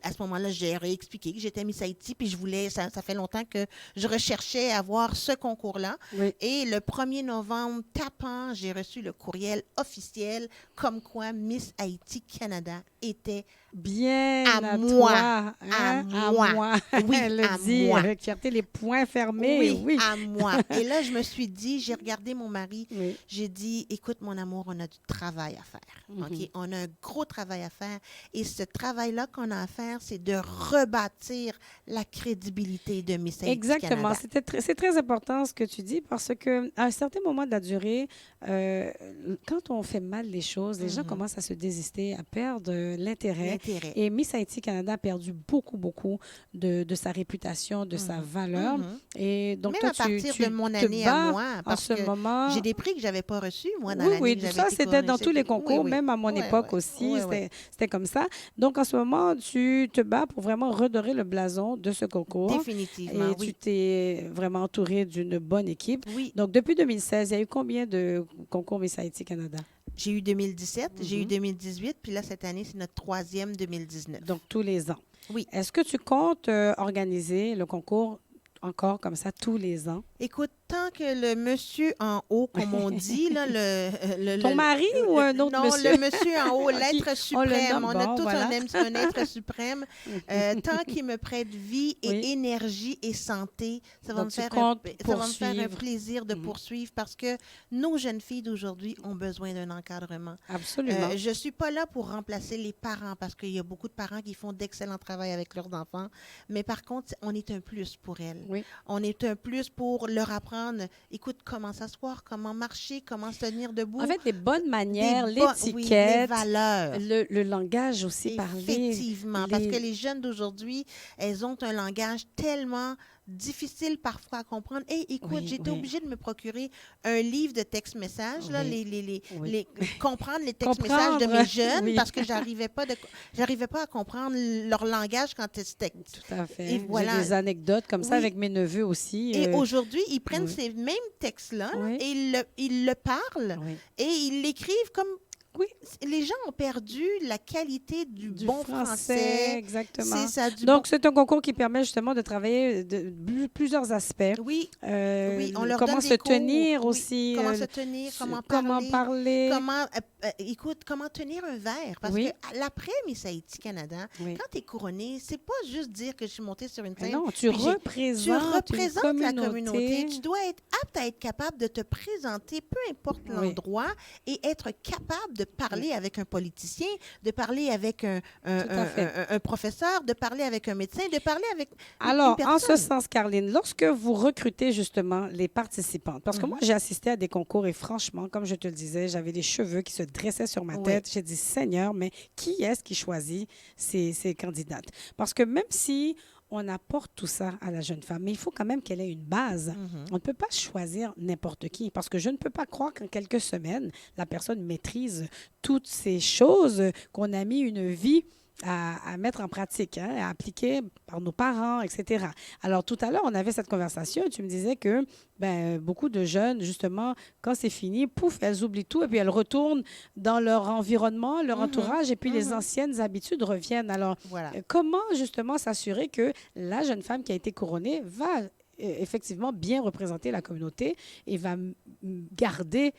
à ce moment-là, j'ai réexpliqué que j'étais Miss Haïti, puis ça fait longtemps que je recherchais à avoir ce concours-là. Et le 1er novembre, tapant, j'ai reçu le courriel officiel comme quoi Miss Haïti Canada était bien à moi. Toi, hein? à moi. Oui, elle le à dit moi. avec fierté, les poings fermés. Oui, à moi. Et là, je me suis dit, j'ai regardé mon mari, j'ai dit, écoute, mon amour, on a du travail à faire. OK? On a un gros travail à faire. Et ce travail-là qu'on a à faire, c'est de rebâtir la crédibilité de Miss Haïti Exactement. Canada. C'est très important ce que tu dis parce qu'à un certain moment de la durée, quand on fait mal les choses, les gens commencent à se désister, à perdre l'intérêt L'intérêt. Et Miss Haïti Canada a perdu beaucoup, beaucoup de sa réputation, de sa valeur. Et donc, Même toi, à partir tu de mon te année bats à moi, en parce ce que moment. j'ai des prix que je n'avais pas reçus, moi, dans Oui, l'année oui, que tout j'avais ça, été c'était couronnée. dans tous les concours, Oui, oui. même à mon Ouais, époque ouais. aussi, Ouais, ouais. c'était comme ça. Donc, en ce moment, tu te bats pour vraiment redorer le blason de ce concours. Définitivement, Et oui. tu t'es vraiment entouré d'une bonne équipe. Oui. Donc, depuis 2016, il y a eu combien de concours Miss Haïti Canada? J'ai eu 2017, j'ai eu 2018, puis là, cette année, c'est notre 3e 2019. Donc, tous les ans. Oui. Est-ce que tu comptes organiser le concours encore comme ça tous les ans? Écoute, tant que le monsieur en haut, comme on dit, là, Ton mari ou un autre non, monsieur? le monsieur en haut, Qui- l'être on le suprême. nomme, On a bon, tous voilà. un être suprême. Tant qu'il me prête vie et Oui. énergie et santé, ça va, Donc, me tu faire comptes ça va me faire un poursuivre. plaisir de poursuivre parce que nos jeunes filles d'aujourd'hui ont besoin d'un encadrement. Absolument. Je ne suis pas là pour remplacer les parents parce qu'il y a beaucoup de parents qui font d'excellents travail avec leurs enfants. Mais par contre, on est un plus pour elles. Oui. On est un plus pour leur apprendre, écoute, comment s'asseoir, comment marcher, comment se tenir debout. En fait, les bonnes manières, Oui, l'étiquette, les valeurs. le langage aussi parlé. Effectivement, parce que les jeunes d'aujourd'hui, elles ont un langage tellement difficile parfois à comprendre. Et écoute, Oui, j'étais oui. obligée de me procurer un livre de texte-message, là, Oui. comprendre les textes-messages de mes Comprendre, jeunes, oui. parce que j'arrivais pas à comprendre leur langage quand c'était. Tout à fait. Et J'ai voilà. des anecdotes comme ça Oui. avec mes neveux aussi. Et aujourd'hui, ils prennent oui. ces mêmes textes-là Oui. et ils le parlent Oui. et ils l'écrivent comme. Oui. Les gens ont perdu la qualité du bon français, français. exactement. C'est ça, du Donc, c'est un concours qui permet justement de travailler de plusieurs aspects. Oui, oui, on leur comment donne se des cours. tenir Oui, aussi. comment se tenir, comment parler. Écoute, comment tenir un verre. Parce Oui. que l'après Miss Haïti Canada, Oui. quand tu es couronnée, c'est pas juste dire que je suis montée sur une Mais scène. non, tu puis représentes la communauté. Tu dois être apte à être capable de te présenter, peu importe Oui. l'endroit, et être capable de parler avec un politicien, de parler avec un professeur, de parler avec un médecin, de parler avec Alors, une en ce personne. sens, Caroline, lorsque vous recrutez justement les participantes, parce que moi, j'ai assisté à des concours et franchement, comme je te le disais, j'avais des cheveux qui se dressaient sur ma Oui. tête. J'ai dit, Seigneur, mais qui est-ce qui choisit ces candidates? Parce que même si on apporte tout ça à la jeune femme, mais il faut quand même qu'elle ait une base. On ne peut pas choisir n'importe qui parce que je ne peux pas croire qu'en quelques semaines, la personne maîtrise toutes ces choses qu'on a mis une vie à mettre en pratique, hein, à appliquer par nos parents, etc. Alors, tout à l'heure, on avait cette conversation et tu me disais que beaucoup de jeunes, justement, quand c'est fini, pouf, elles oublient tout et puis elles retournent dans leur environnement, leur entourage et puis les anciennes habitudes reviennent. Alors, Voilà. comment, justement, s'assurer que la jeune femme qui a été couronnée va effectivement bien représenter la communauté et va garder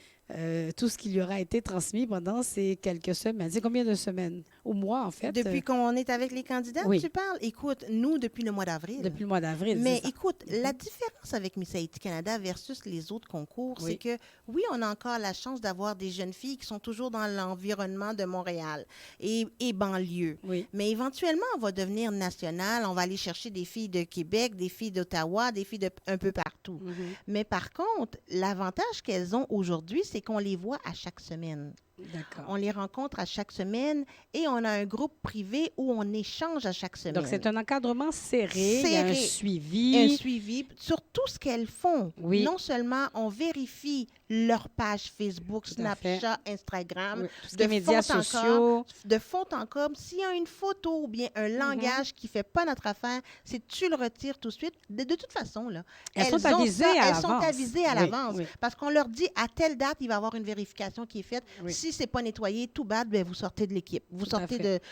tout ce qui lui aura été transmis pendant ces quelques semaines. C'est combien de semaines? Ou mois, en fait? Depuis qu'on est avec les candidats, Oui. tu parles? Écoute, nous, depuis le mois d'avril. Depuis le mois d'avril, Mais c'est ça. écoute, la différence avec Miss Haïti Canada versus les autres concours, Oui. c'est que, oui, on a encore la chance d'avoir des jeunes filles qui sont toujours dans l'environnement de Montréal et banlieue. Oui. Mais éventuellement, on va devenir national. On va aller chercher des filles de Québec, des filles d'Ottawa, des filles de un peu partout. Mais par contre, l'avantage qu'elles ont aujourd'hui, c'est qu'on les voit à chaque semaine. D'accord. On les rencontre à chaque semaine et on a un groupe privé où on échange à chaque semaine. Donc, c'est un encadrement serré, il y a un suivi. Un suivi sur tout ce qu'elles font. Oui. Non seulement on vérifie leur page Facebook, Tout à fait. Snapchat, Instagram, Oui, tout ce qui est médias fond en sociaux. de fond en comble. S'il y a une photo ou bien un langage qui ne fait pas notre affaire, c'est tu le retires tout de suite. De toute façon, là, Elles sont ont avisées ça, à elles sont l'avance. avisées à Oui, l'avance. oui. Parce qu'on leur dit à telle date, il va y avoir une vérification qui est faite. Oui. Si ce n'est pas nettoyé, tout bad, ben, vous sortez de l'équipe. Vous Tout à sortez fait.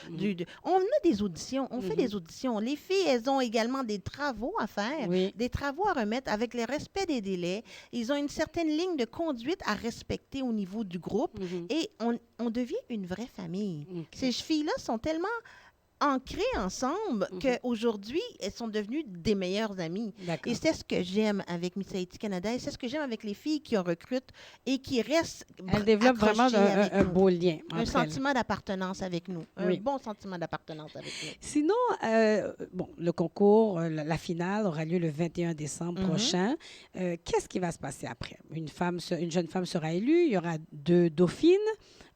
On a des auditions. On fait des auditions. Les filles, elles ont également des travaux à faire, Oui. des travaux à remettre avec le respect des délais. Ils ont une certaine ligne de conduite à respecter au niveau du groupe et on devient une vraie famille. Ces filles-là sont tellement ancrées ensemble qu'aujourd'hui, elles sont devenues des meilleures amies. D'accord. Et c'est ce que j'aime avec Miss Haïti Canada et c'est ce que j'aime avec les filles qui en recrutent et qui restent Elles développent vraiment accrochées avec un nous. beau lien entre Un elles. sentiment d'appartenance avec nous. Oui. Un bon sentiment d'appartenance avec nous. Sinon, le concours, la finale aura lieu le 21 décembre prochain. Qu'est-ce qui va se passer après? Une jeune femme sera élue, il y aura 2 dauphines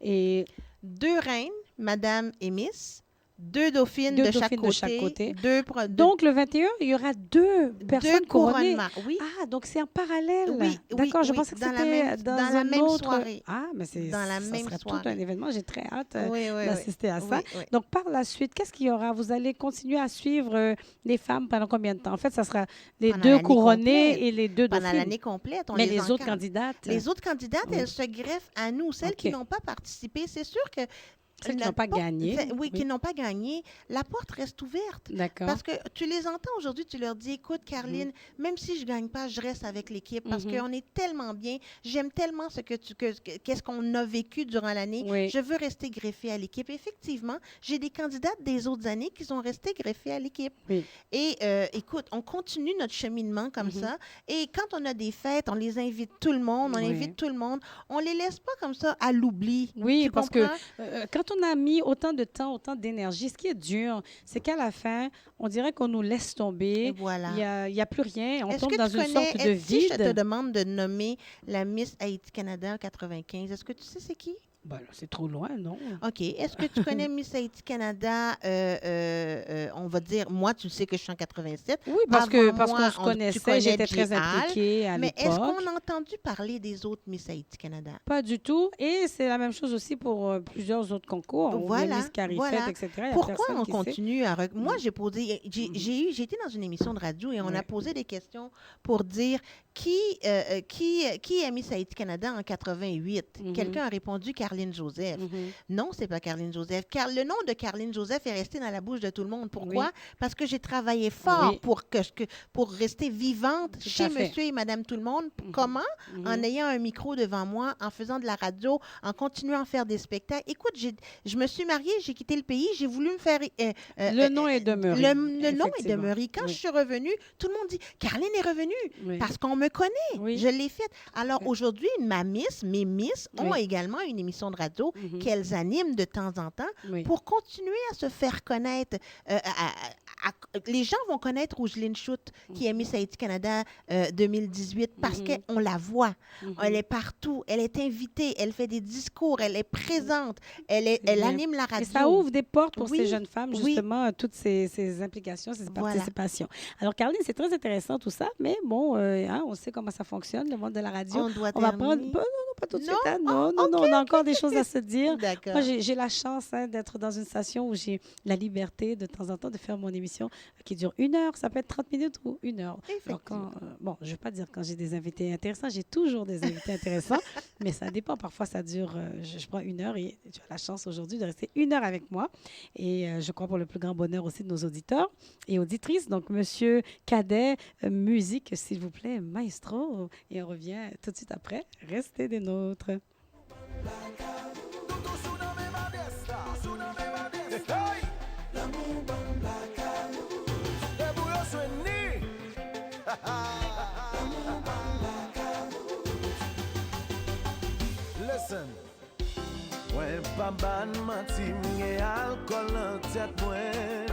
et 2 reines, Madame et Miss, 2 dauphines, Deux de, chaque dauphines de chaque côté. côté. Donc, le 21, il y aura 2 personnes couronnées. couronnements. Oui. Ah, donc c'est en parallèle. Oui, D'accord, oui, je oui, pensais que dans la c'était même- dans dans la un même autre... soirée. Ah, mais Dans la ça même sera tout soirée. un événement. J'ai très hâte Oui, oui, d'assister à ça. oui, oui. Donc, par la suite, qu'est-ce qu'il y aura? Vous allez continuer à suivre les femmes pendant combien de temps? En fait, ça sera les Pendant 2 l'année couronnées complète. et les 2 Pendant dauphines. l'année complète, on Mais les les autres encadre. candidates? Les autres candidates, Oui. elles se greffent à nous. Celles qui OK. n'ont pas participé, c'est sûr que... Celles qui la n'ont pas porte- gagné. Oui, qui n'ont pas gagné. La porte reste ouverte. D'accord. Parce que tu les entends aujourd'hui, tu leur dis, écoute, Caroline, même si je ne gagne pas, je reste avec l'équipe parce qu'on est tellement bien. J'aime tellement qu'est-ce qu'on a vécu durant l'année. Oui. Je veux rester greffée à l'équipe. Effectivement, j'ai des candidates des autres années qui sont restées greffées à l'équipe. Oui. Et écoute, on continue notre cheminement comme ça. Et quand on a des fêtes, on les invite tout le monde, on Oui. invite tout le monde. On les laisse pas comme ça à l'oubli. Oui, Tu parce que comprends? quand on a mis autant de temps, autant d'énergie, ce qui est dur, c'est qu'à la fin, on dirait qu'on nous laisse tomber. Et voilà. Il y a plus rien. On Est-ce tombe que dans tu une connais, sorte de si je te vide. demande de nommer la Miss Haïti Canada en 95, est-ce que tu sais c'est qui? Ben, là, c'est trop loin, non? OK. Est-ce que tu connais Miss Haïti Canada, on va dire, moi, tu sais que je suis en 87. Oui, parce qu'on Avant moi, se tu connaissait, connais j'étais très J.Al. impliquée à Mais est-ce l'époque. qu'on a entendu parler des autres Miss Haïti Canada? Pas du tout. Et c'est la même chose aussi pour plusieurs autres concours. Voilà, Miss Carifette, voilà. etc. Il y a Pourquoi personne on qui sait. continue à... Moi, j'ai posé... J'ai été dans une émission de radio et on a posé des questions pour dire qui est Miss Haïti Canada en 88? Quelqu'un a répondu Carline Joseph. Non, c'est pas Carline Joseph. Car le nom de Carline Joseph est resté dans la bouche de tout le monde. Pourquoi? Oui. Parce que j'ai travaillé fort Oui. pour rester vivante Tout chez à fait. monsieur et madame tout le monde. Comment? En ayant un micro devant moi, en faisant de la radio, en continuant à faire des spectacles. Écoute, je me suis mariée, j'ai quitté le pays, j'ai voulu me faire... Le nom est demeuré. Le nom est effectivement. demeuré. Quand Oui. je suis revenue, tout le monde dit Caroline est revenue Oui. parce qu'on me connaît. Oui. Je l'ai faite. Alors aujourd'hui, mes Miss ont Oui. également une émission de radio qu'elles animent de temps en temps Oui. pour continuer à se faire connaître. Les gens vont connaître Rougeline Chute, qui est Miss Haïti Canada 2018, parce qu'on la voit. Elle est partout. Elle est invitée. Elle fait des discours. Elle est présente. Elle bien. anime la radio. Et ça ouvre des portes pour Oui, ces jeunes femmes, oui. justement, toutes ces implications, ces Voilà. participations. Alors, Caroline, c'est très intéressant tout ça, mais bon, on sait comment ça fonctionne, le monde de la radio. On doit va prendre... terminer. Non, pas tout de Non? suite. Hein, non, Ah, non, OK, on a encore OK, des OK. choses à se dire. D'accord. Moi, j'ai la chance d'être dans une station où j'ai la liberté, de temps en temps, de faire mon émission qui dure 1 heure. Ça peut être 30 minutes ou 1 heure. Alors, bon, je ne vais pas dire quand j'ai des invités intéressants. J'ai toujours des invités intéressants, mais ça dépend. Parfois, ça dure... je prends 1 heure et tu as la chance aujourd'hui de rester 1 heure avec moi. Et je crois pour le plus grand bonheur aussi de nos auditeurs et auditrices. Donc, Monsieur Cadet, musique, s'il vous plaît, maestro. Et on revient tout de suite après. Restez des nôtres. Listen, when Pamban mati mwenye alcool nan tèt mwen,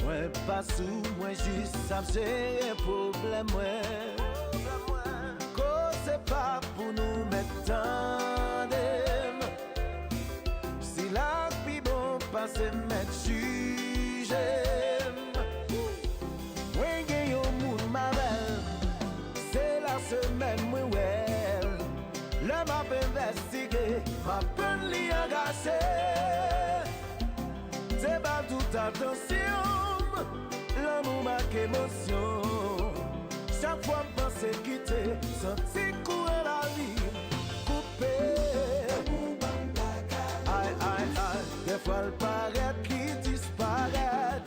mwen pa sou mwen jis ap jere problem mwen. Cause pa pou nou met tandem, si la pi bon pase met jujem. Mwen gen yon moun mavel, se la semen mwen wel. Le map investige, ma pen li agase. Se ba tout atensyon, l'amour mak emosyon. Chaque fois m'pense quitter, senti courir la vie, coupé. Aïe, aïe, aïe, des fois le paraît qui disparaît.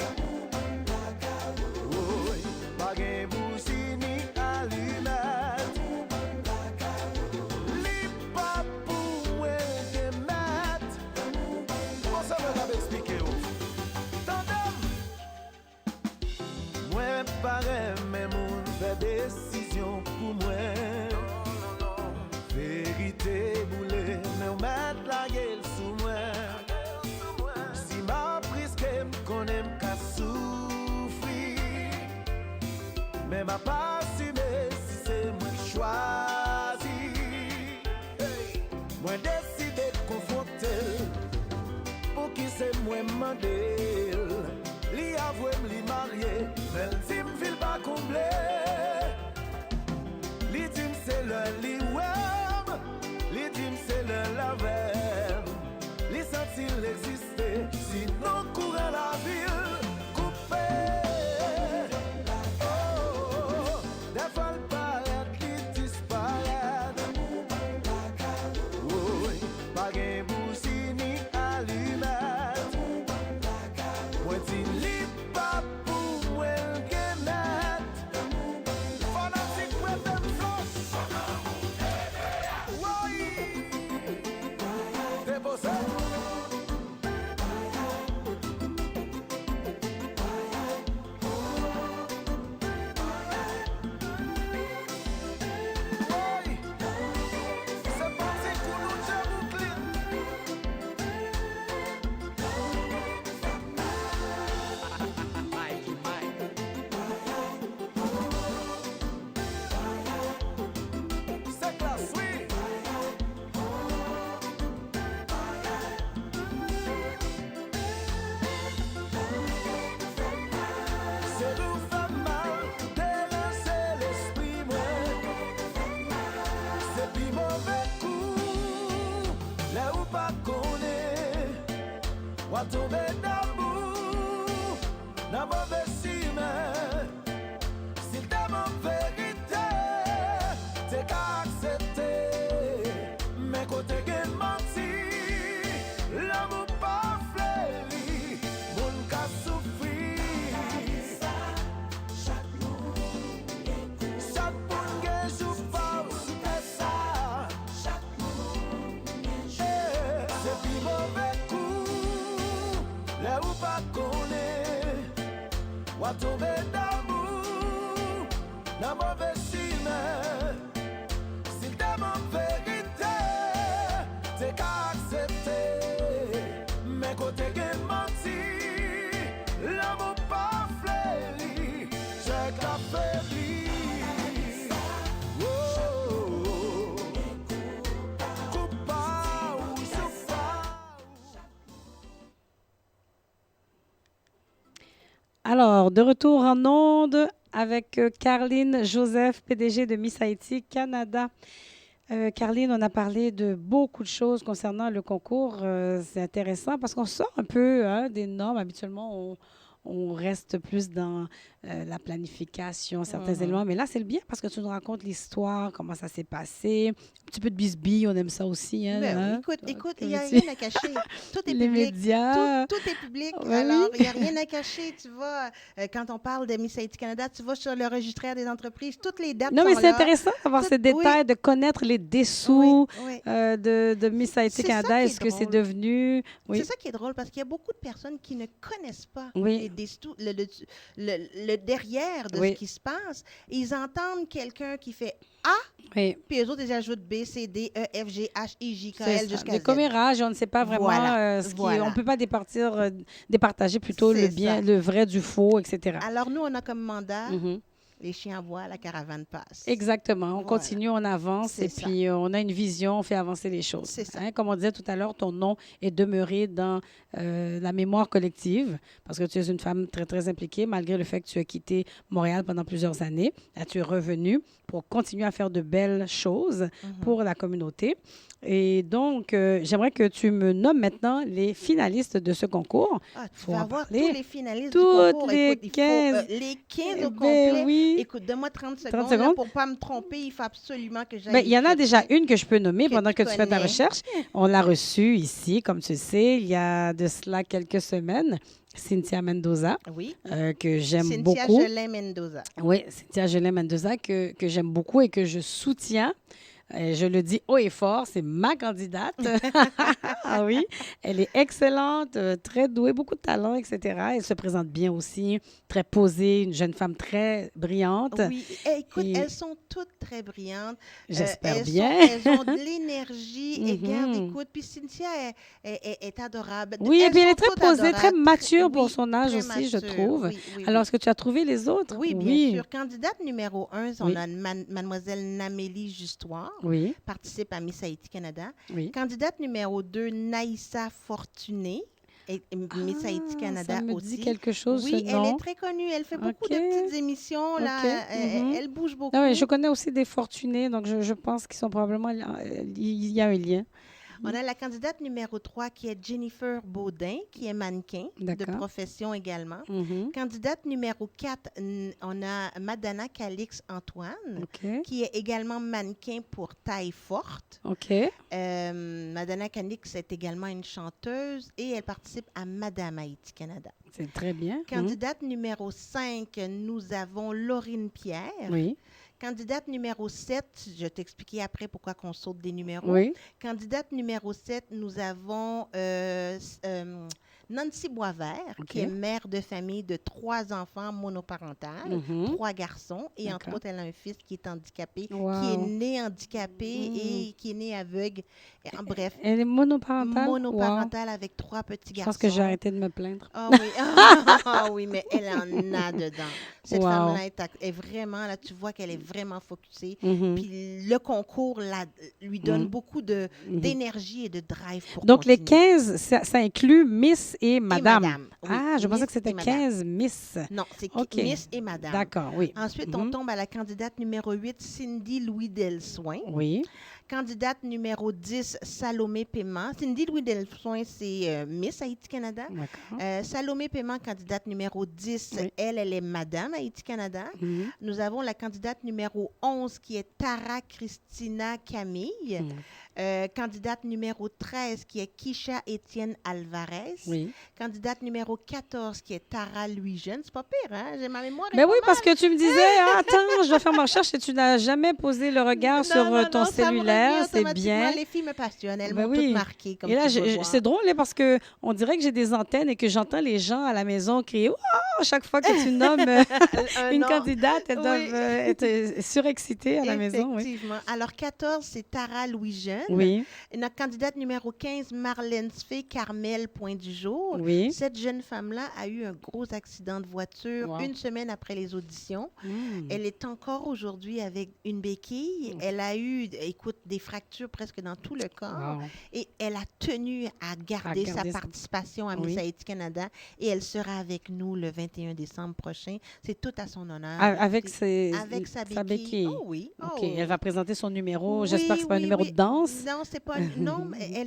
Oui, pas gain bougie ni allumette. Li pas pour des mètres. On s'en va m'expliquer où. Tandem, moi pareil, mais mon fait décision pour moi. Vérité boulée, mais on met la gueule sous moi. Si ma prise qu'elle me connaît, qu'à souffrir. Mais m'a pas assumé si c'est moi qui choisis. Moi décidé de confronter. Pour qui c'est moi Li dim c'est le li web, li dim c'est le lavem. Li senti l'exister, sinon courant la ville coupé. Oh, des fois le paraît, li disparaît. Oui, pas gain boussi ni allumette. Moi dis li pas pour moi genet. Fanatique with them floss. Oui, déposé. Oui, c'est parti pour nous boucler. C'est classe, oui. C'est nous fait mal, délancer l'esprit, moi. C'est plus mauvais coup, là où pas connaît. Ou à tomber d'amour, dans mauvais ciment. S'il t'aime en vérité, t'es qu'à accepter. Mais côté qu'elle menti, l'amour pas fléri, mon cas souffri. Chaque monde qui joue pas, c'est ça. C'est plus mauvais coup, là où pas connaît. Ou à tomber d'amour, dans mauvais ciment. S'il t'aime en vérité, t'es qu'à accepter. Mais côté qu'elle menti, l'amour pas fléri, j'ai qu'à faibli. Oh, coupe pas ou souffre pas. Alors, de retour en onde avec Carline Joseph, PDG de Miss Haïti Canada. Carline, on a parlé de beaucoup de choses concernant le concours. C'est intéressant parce qu'on sort un peu des normes. Habituellement, on reste plus dans la planification, certains éléments. Mais là, c'est le bien parce que tu nous racontes l'histoire, comment ça s'est passé. Un petit peu de bisbille, on aime ça aussi. Hein, Ben, hein? écoute, il n'y a rien à cacher. Tout est Les public. médias. Tout est public. Ouais, Alors, oui. il n'y a rien à cacher. Tu vois, quand on parle de Miss Haïti Canada, tu vas sur le registraire des entreprises. Toutes les dates Non, sont mais c'est là. intéressant d'avoir ces détails, de connaître les dessous oui. de Miss Haïti C'est ça Canada. qui est Est-ce que c'est drôle. devenu... Oui. C'est ça qui est drôle parce qu'il y a beaucoup de personnes qui ne connaissent pas Oui. les dessous, le derrière de Oui. ce qui se passe. Ils entendent quelqu'un qui fait A, Oui. puis eux autres, ils ajoutent B, C, D, E, F, G, H, I, J, K, C'est L ça. jusqu'à Des Z. commérages, on ne sait pas vraiment Voilà, ce qui voilà. on ne peut pas départager plutôt le C'est bien, ça. le vrai du faux, etc. Alors, nous, on a comme mandat, Mhm. les chiens aboient, la caravane passe. Exactement. On Voilà. continue, on avance C'est et ça. puis on a une vision, on fait avancer les choses. C'est ça. Hein, comme on disait tout à l'heure, ton nom est demeuré dans la mémoire collective parce que tu es une femme très, très impliquée malgré le fait que tu as quitté Montréal pendant plusieurs années. Là, tu es revenue pour continuer à faire de belles choses pour la communauté. Et donc, j'aimerais que tu me nommes maintenant les finalistes de ce concours. Ah, tu Faut vas en avoir parler. tous les finalistes Toutes du concours. les Écoute, il faut, 15. les 15 au Ben complet. oui. Écoute, donne-moi 30 secondes. 30 là, seconde. pour ne pas me tromper, il faut absolument que j'aille. Ben, il y en a déjà une que je peux nommer que pendant tu que tu fais ta connais. recherche. On l'a reçue ici, comme tu le sais, il y a de cela quelques semaines. Cynthia Mendoza, Oui. que j'aime Cynthia beaucoup. Gelin Mendoza. Oui, Cynthia Gelin Mendoza, que j'aime beaucoup et que je soutiens. Je le dis haut et fort, c'est ma candidate. Ah oui, elle est excellente, très douée, beaucoup de talent, etc. Elle se présente bien aussi, très posée, une jeune femme très brillante. Oui, eh, écoute, Et elles sont toutes très brillantes. J'espère elles bien. elles ont de l'énergie. Et regarde, Mhm. écoute, puis Cynthia est adorable. Oui, et Elles puis elle sont est très toutes posée, très adorables, mature pour oui, son âge très aussi, je mature, trouve. oui, oui, Alors, oui. est-ce que tu as trouvé les autres? Oui, bien sûr. Candidate numéro 1, on Oui. a Mademoiselle Namélie Justoir, Oui. participe à Miss Haïti Canada. Oui. Candidate numéro 2, Naïssa Fortuné. Miss Haïti Canada ça me aussi. dit quelque chose, Oui, ce elle est nom. très connue. Elle fait beaucoup OK. de petites émissions. Là. OK. Elle bouge beaucoup. Ah ouais, je connais aussi des fortunés, donc je pense qu'ils sont probablement... Il y a un lien. On a la candidate numéro 3 qui est Jennifer Baudin, qui est mannequin de D'accord. profession également. Mhm. Candidate numéro 4, on a Madana Calix Antoine, OK. qui est également mannequin pour Taille Forte. OK. Madana Calix est également une chanteuse et elle participe à Madame Haïti Canada. C'est très bien. Candidate numéro 5, nous avons Laurine Pierre. Oui. Candidate numéro 7, je vais t'expliquer après pourquoi on saute des numéros. Oui. Candidate numéro 7, nous avons Nancy Boisvert, OK. qui est mère de famille de 3 enfants monoparentales, Mhm. 3 garçons, et entre D'accord. autres, elle a un fils qui est handicapé, Wow. qui est né handicapé et qui est né aveugle. En bref, Elle est monoparentale? monoparentale avec 3 petits Je garçons. pense que j'ai arrêté de me plaindre. Ah oui, ah oui, mais elle en a dedans. Cette Wow. femme-là est vraiment, là, tu vois qu'elle est vraiment focusée. Mhm. Puis le concours lui donne Mhm. beaucoup d'énergie et de drive pour Donc, les continuer. 15, ça inclut Miss et Madame. Madame, oui. Ah, je pensais Miss que c'était et Madame. 15 Miss. Non, c'est OK. Miss et Madame. D'accord, oui. Ensuite, on Mhm. tombe à la candidate numéro 8, Cindy Louis-Delsoin. Oui. Candidate numéro 10, Salomé Paiement. Cindy Louis-Delsoin, c'est Miss Haïti Canada. D'accord. Salomé Paiement, candidate numéro 10, Oui. elle est Madame Haïti Canada. Mhm. Nous avons la candidate numéro 11 qui est Tara Christina Camille. Candidate numéro 13 qui est Kisha Étienne Alvarez. Oui. Candidate numéro 14 qui est Tara Louis-Jeune. C'est pas pire, hein? J'ai ma mémoire. est Ben pas oui, mal. parce que tu me disais, ah, attends, je dois faire ma recherche et tu n'as jamais posé le regard sur ton ça me cellulaire. revient C'est automatiquement. bien. Les filles me passionnent. Elles Ben m'ont oui. toutes marquées, comme Et là, tu peux voir. c'est drôle là, parce que on dirait que j'ai des antennes et que j'entends les gens à la maison crier à chaque fois que tu nommes une nom. candidate, elles Oui. doivent être surexcitées à la maison. Oui. Effectivement. Alors, 14, c'est Tara Louis-Jeune. Oui. Notre candidate numéro 15, Marlène Sfé Carmel, point du jour. Oui. Cette jeune femme-là a eu un gros accident de voiture Wow. une semaine après les auditions. Mm. Elle est encore aujourd'hui avec une béquille. Elle a eu, écoute, des fractures presque dans tout le corps. Wow. Et elle a tenu à garder sa garder participation à Miss Oui. Haïti Canada. Et elle sera avec nous le 21 décembre prochain. C'est tout à son honneur. Avec Avec sa sa béquille. béquille. Oh oui. OK. Oh. Elle va présenter son numéro. Oui, J'espère que c'est pas un oui, numéro oui. de danse. Non, c'est pas. Non, mais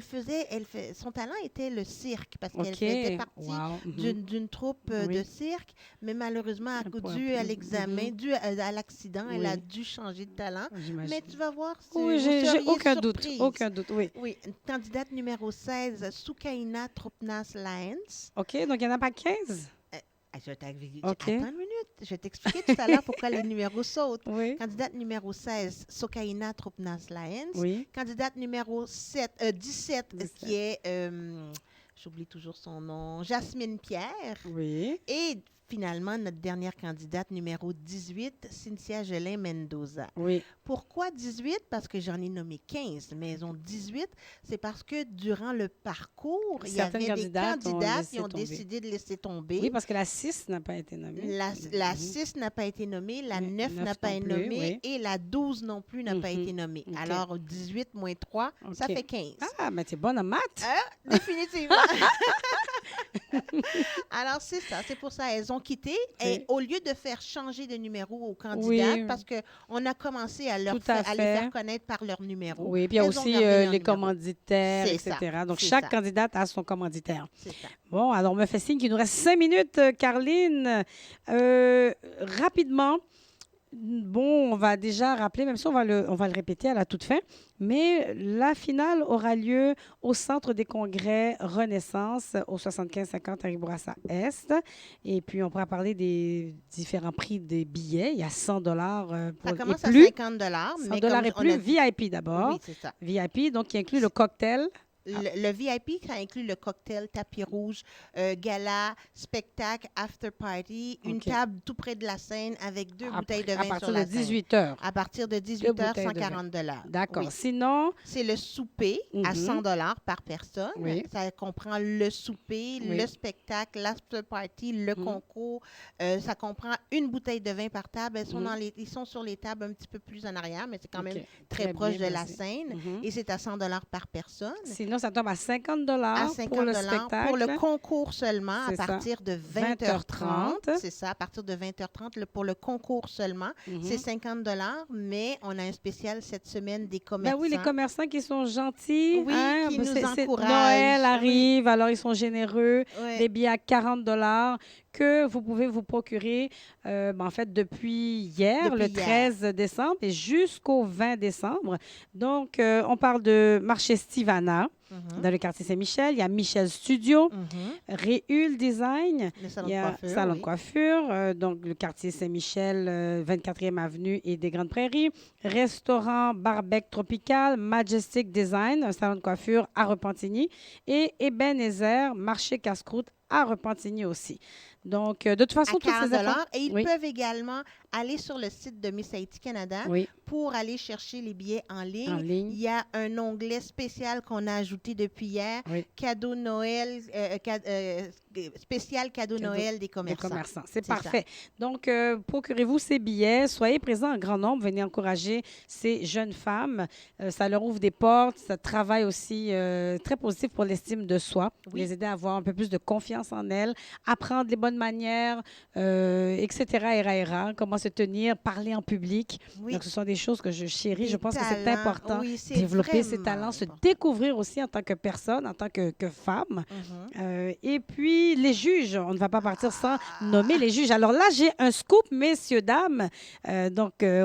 son talent était le cirque parce qu'elle OK. faisait partie Wow. Mhm. d'une troupe Oui. de cirque, mais malheureusement, pourra dû plus. à l'examen, Mhm. dû à l'accident, elle a Oui. dû changer de talent. J'imagine. Mais tu vas voir, Oui, vous j'ai seriez aucun doute. surprise. Aucun doute, oui. Oui, candidate numéro 16, Soukaina Tropnas Lyons. OK, donc il n'y en a pas 15? OK. Attends une minute, je vais t'expliquer tout à l'heure pourquoi les numéros sautent. Oui. Candidate numéro 16, Soukaina Tropnas Lyons. Oui. Candidate numéro 17, qui est, j'oublie toujours son nom, Jasmine Pierre. Oui. Et finalement, notre dernière candidate numéro 18, Cynthia Gelin Mendoza. Oui. Pourquoi 18? Parce que j'en ai nommé 15, mais elles ont 18. C'est parce que durant le parcours, il y Certaines avait des candidates ont candidates laissé qui ont tomber. décidé de laisser tomber. Oui, parce que la 6 n'a pas été nommée. La 6 n'a pas été nommée, la 9 n'a 9 pas non été plus, nommée oui. et la 12 non plus n'a pas été nommée. OK. Alors, 18 moins 3, ça OK. fait 15. Ah, mais t'es bonne en maths. Définitivement. Alors, c'est ça. C'est pour ça elles ont quitté. Et au lieu de faire changer de numéro aux candidates, Oui. parce qu'on a commencé à, Tout à les fait. faire connaître par leur numéro. Oui, puis il y a Elles ont aussi gardé leur les numéro. commanditaires, C'est etc. ça, Donc, c'est chaque ça. candidate a son commanditaire. C'est ça. Bon, alors, on me fait signe qu'il nous reste 5 minutes, Caroline. Rapidement, bon, on va déjà rappeler, même si on va le répéter à la toute fin, mais la finale aura lieu au Centre des congrès Renaissance au 75-50 à Ribourassa-Est. Et puis, on pourra parler des différents prix des billets. Il y a 100 $ Ça commence et à plus. 50 $. 100 mais $ comme et on plus. a dit- VIP d'abord. Oui, c'est ça. VIP, donc qui inclut le cocktail. Le VIP, ça inclut le cocktail, tapis rouge, gala, spectacle, after party, une OK. table tout près de la scène avec 2 À- bouteilles de à vin partir sur la de scène. 18 heures. À partir de 18 Deux heures, bouteilles de vin. 140 $. D'accord. Oui. Sinon, C'est le souper à 100 $ par personne. Oui. Ça comprend le souper, Oui. le spectacle, l'after party, le concours. Ça comprend une bouteille de vin par table. Elles sont ils sont sur les tables un petit peu plus en arrière, mais c'est quand même OK. très Très proche bien de la placé. scène. Et c'est à 100 $ par personne. sinon, Sinon, ça tombe à 50 à pour 50 le spectacle. pour le concours seulement, à C'est ça. partir de 20h30. C'est ça, à partir de 20h30, pour le concours seulement. C'est 50 mais on a un spécial cette semaine des commerçants. Ben oui, les commerçants qui sont gentils. Oui, hein, qui nous encouragent. Noël arrive, alors ils sont généreux. Oui. Des billets à 40 que vous pouvez vous procurer en fait depuis hier, Depuis le hier. 13 décembre et jusqu'au 20 décembre. Donc, on parle de marché Stivana dans le quartier Saint-Michel. Il y a Michel Studio, Réul Design, Le salon il y de a coiffure, Salon oui. de coiffure, donc le quartier Saint-Michel, 24e avenue et des Grandes Prairies. Restaurant Barbec Tropical, Majestic Design, un salon de coiffure à Repentigny. Et Ebenezer, marché casse-croûte à Repentigny aussi. Donc, de toute façon, À toutes ces 40 infos... Et ils Oui. peuvent également aller sur le site de Miss Haïti Canada Oui. pour aller chercher les billets en ligne. En ligne. Il y a un onglet spécial qu'on a ajouté depuis hier, Oui. cadeau Noël, spécial cadeau Noël des commerçants. C'est ça. parfait. Donc, procurez-vous ces billets. Soyez présents en grand nombre. Venez encourager ces jeunes femmes. Ça leur ouvre des portes. Ça travaille aussi très positif pour l'estime de soi. Oui. Les aider à avoir un peu plus de confiance en elles, apprendre les bonnes manières, etc. Comment se tenir, parler en public. Oui. Donc, ce sont des choses que je chéris. Des Je pense que c'est talents. important. Oui, c'est Développer ses vraiment talents, se important. découvrir aussi en tant que personne, en tant que femme. Et puis, les juges, on ne va pas partir sans nommer les juges. Alors là, j'ai un scoop, messieurs, dames,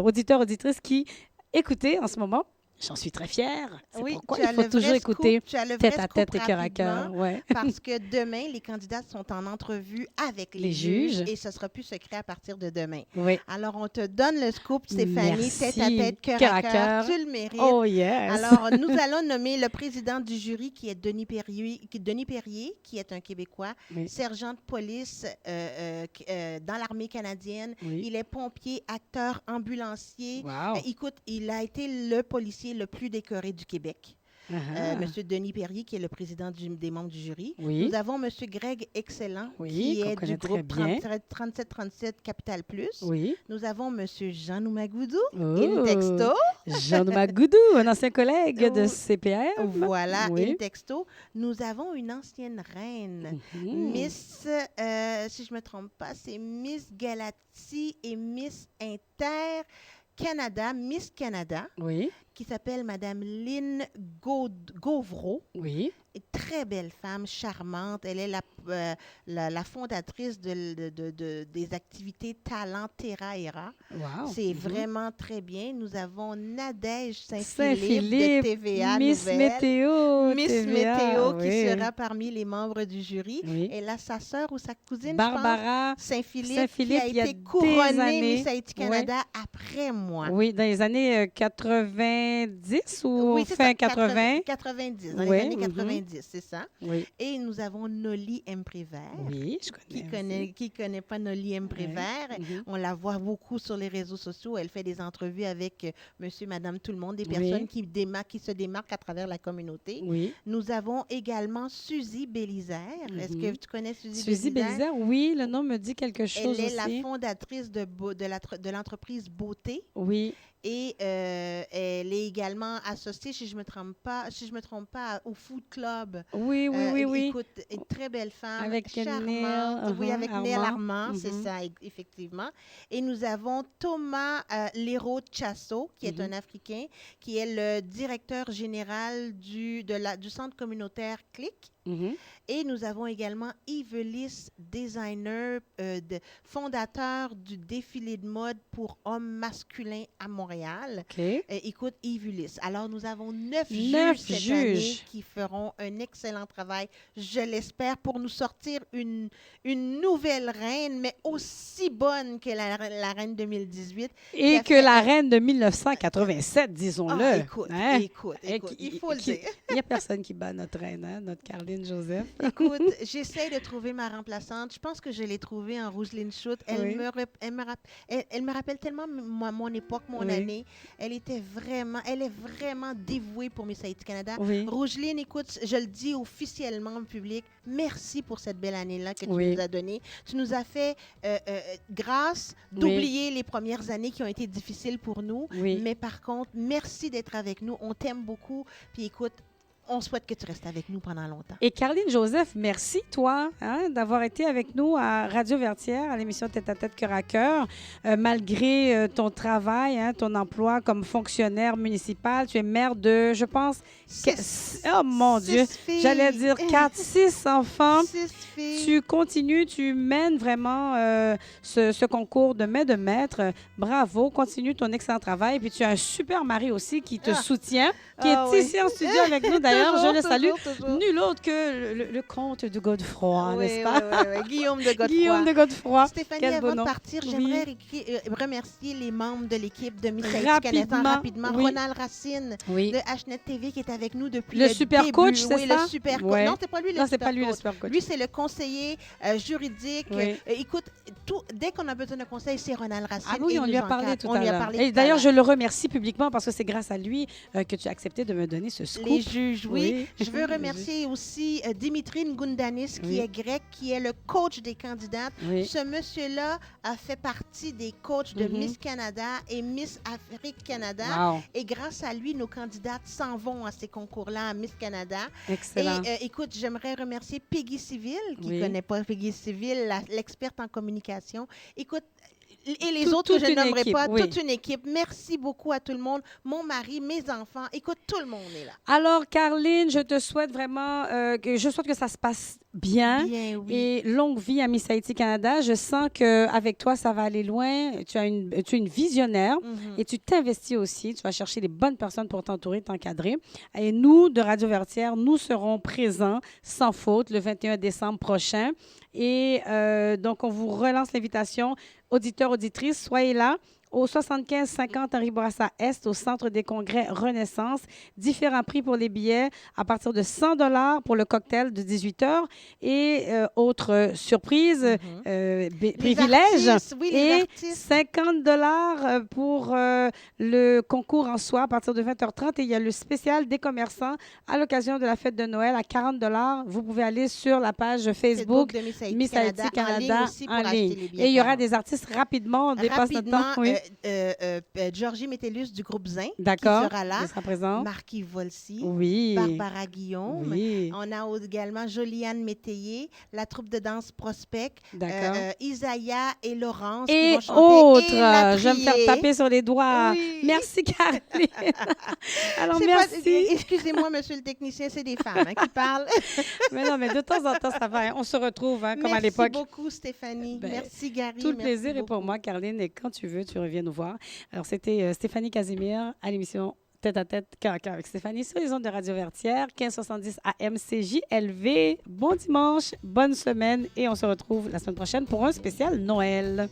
auditeurs, auditrices qui écoutez en ce moment. J'en suis très fière. C'est Oui, pourquoi tu il as faut le toujours vrai écouter scoop, tu as le vrai tête à tête scoop et cœur à cœur. rapidement, Ouais. Parce que demain, les candidats sont en entrevue avec les Les juges juges. et ce sera plus secret à partir de demain. Oui. Alors, on te donne le scoop, Stéphanie, Merci. tête à tête, cœur à cœur. Tu le mérites. Oh yes. Alors, nous allons nommer le président du jury qui est Denis Perrier, qui est un Québécois, Oui. sergent de police dans l'armée canadienne. Oui. Il est pompier, acteur, ambulancier. Wow. Écoute, il a été le policier le plus décoré du Québec. Monsieur Denis Perrier, qui est le président des membres du jury. Oui. Nous avons Monsieur Greg Excellent, Oui, qui qu'on est connaît du très groupe bien. 3737 Capital Plus. Oui. Nous avons Monsieur Jean Noumagoudou, Oh. Il Texto. Jean Magoudou, un ancien collègue de Oh. CPF. Voilà, Oui. Il Texto. Nous avons une ancienne reine, Miss, si je ne me trompe pas, c'est Miss Galaxy et Miss Inter Canada, Miss Canada, Oui. qui s'appelle Madame Lynn Gauvreau. Oui. Une très belle femme, charmante. Elle est la fondatrice des activités Talent Terra Era. Wow. C'est Mhm. vraiment très bien. Nous avons Nadège Saint-Philippe, Saint-Philippe de TVA Miss Nouvelle. Météo. Miss TVA, Météo qui oui. sera parmi les membres du jury. Oui. Elle a sa sœur ou sa cousine, Barbara je pense, Saint-Philippe, Saint-Philippe, qui il y a a été des couronnée années. Miss Haïti Canada après moi. Oui, dans les années 90 ou Oui, c'est fin ça, 80. 90, dans Oui, les années mhm. 90, c'est ça. Oui. Et nous avons Noli M. Prévert. Oui, je connais. Qui connaît pas Noli M. Prévert? Mhm. On la voit beaucoup sur les réseaux sociaux. Elle fait des entrevues avec monsieur, madame, tout le monde, des Oui. personnes qui se démarquent à travers la communauté. Oui. Nous avons également Suzy Bélisaire. Est-ce que tu connais Suzy Suzy Bélisaire, oui, le nom me dit quelque chose Elle est aussi. la fondatrice de l'entreprise Beauté. Oui. Et elle est également associée, si je me trompe pas, au Food Club. Oui, oui, oui. Écoute, une très belle femme, Avec charmante. Neil, Oui, avec Neil Armand, c'est Mhm. ça, effectivement. Et nous avons Thomas Lero Chasso, qui est un Africain, qui est le directeur général du centre communautaire CLIC. Mhm. Et nous avons également Yvelis, designer, fondateur du défilé de mode pour hommes masculins à Montréal. OK. Écoute, Yvelis. Alors, nous avons 9 9 juges cette juges. année qui feront un excellent travail, je l'espère, pour nous sortir une nouvelle reine, mais aussi bonne que la reine 2018. Et que la reine de 1987, disons-le. Ah, écoute, Hein? écoute, il faut le qui- dire. Il n'y a personne qui bat notre reine, hein, notre Caroline Joseph. Écoute, j'essaie de trouver ma remplaçante. Je pense que je l'ai trouvée en Roselyne Schutt. Elle, Oui. elle me rappelle tellement mon époque, mon Oui. année. Elle est vraiment dévouée pour Miss Haïti Canada. Oui. Roselyne, écoute, je le dis officiellement au public, merci pour cette belle année-là que tu Oui. nous as donnée. Tu nous as fait grâce d'oublier les premières années qui ont été difficiles pour nous. Oui. Mais par contre, merci d'être avec nous. On t'aime beaucoup. Puis écoute, on souhaite que tu restes avec nous pendant longtemps. Et Caroline Joseph, merci, toi, d'avoir été avec nous à Radio Vertière, à l'émission Tête à Tête, Cœur à Cœur. Malgré ton travail, ton emploi comme fonctionnaire municipal, tu es mère de, je pense, oh mon Dieu, j'allais dire 4, 6 enfants. 6 filles. Tu continues, tu mènes vraiment ce concours de maître. Bravo, continue ton excellent travail. Puis tu as un super mari aussi qui te soutient, qui est ici en studio avec nous. D'ailleurs, je le salue. Toujours. Nul autre que le comte de Godefroy, n'est-ce pas? Oui. Guillaume de Godefroy. Guillaume de Godefroy. Stéphanie, Quel avant beau de nom. partir, Oui. j'aimerais remercier les membres de l'équipe de Miss Haïti Canada rapidement. Oui. Ronald Racine Oui. de HNet TV qui est avec nous depuis Le le super début. coach, c'est oui, ça? le super coach. Ouais. Non, c'est pas lui le Non, super c'est pas lui coach. le super coach. Lui, c'est le conseiller juridique. Oui. Écoute, dès qu'on a besoin de conseil, c'est Ronald Racine. Ah oui, et on il lui a nous parlé encadre. tout On à lui a l'heure. parlé Et tout à d'ailleurs, l'heure. je le remercie publiquement parce que c'est grâce à lui que tu as accepté de me donner ce scoop. Les juges, oui. Je veux remercier aussi Dimitri Ngoundanis, qui Oui. est grec, qui est le coach des candidates. Oui. Ce monsieur-là a fait partie des coachs de Mhm. Miss Canada et Miss Afrique Canada. Wow. Et grâce à lui, nos candidates s'en vont à ces concours-là à Miss Canada. Excellent. Et écoute, j'aimerais remercier Peggy Civil, qui ne Oui. connaît pas Peggy Civil, l'experte en communication. Écoute, et les Toute autres que je une ne nommerai équipe, pas, oui. toute une équipe. Merci beaucoup à tout le monde. Mon mari, mes enfants. Écoute, tout le monde est là. Alors, Caroline, je te souhaite vraiment je souhaite que ça se passe bien. Bien, oui. Et longue vie à Miss Haïti Canada. Je sens qu'avec toi, ça va aller loin. Tu es une visionnaire Mhm. et tu t'investis aussi. Tu vas chercher les bonnes personnes pour t'entourer, t'encadrer. Et nous, de Radio Vertière, nous serons présents sans faute le 21 décembre prochain. Et donc, on vous relance l'invitation. Auditeurs, auditrices, soyez là. Au 75-50 Henri Bourassa Est, au Centre des congrès Renaissance. Différents prix pour les billets à partir de 100 $ pour le cocktail de 18 h et autres surprises, privilèges. Artistes, oui, les et artistes. 50 $ pour le concours en soi à partir de 20h30. Et il y a le spécial des commerçants à l'occasion de la fête de Noël à 40 $. Vous pouvez aller sur la page Facebook de Miss Haïti Miss Haïti Canada, en ligne aussi pour acheter les billets Et il y aura 40. des artistes rapidement. On dépasse notre temps. Rapidement, Oui. Georgie Métellus du groupe Zin D'accord. qui sera là. Qui sera présent. Marquis Volsi. Oui. Barbara Guillaume. Oui. On a également Joliane Métayer, la troupe de danse Prospect. D'accord. Isaiah et Laurence qui Et vont chanter. autres. Et la Je vais me faire prier. taper sur les doigts. Oui. Merci, Caroline. Alors, C'est merci. pas- excusez-moi, monsieur le technicien, c'est des femmes qui parlent. Mais non, mais de temps en temps, ça va. On se retrouve, comme à Merci l'époque. beaucoup, Stéphanie. Ben, merci, Gary. Tout le Merci plaisir est pour beaucoup. moi, Caroline. Et quand tu veux, tu reviens nous voir. Alors, c'était Stéphanie Casimir à l'émission Tête à Tête, Cœur à Cœur avec Stéphanie sur les ondes de Radio Vertière, 1570 AM CJLV. Bon dimanche, bonne semaine et on se retrouve la semaine prochaine pour un spécial Noël.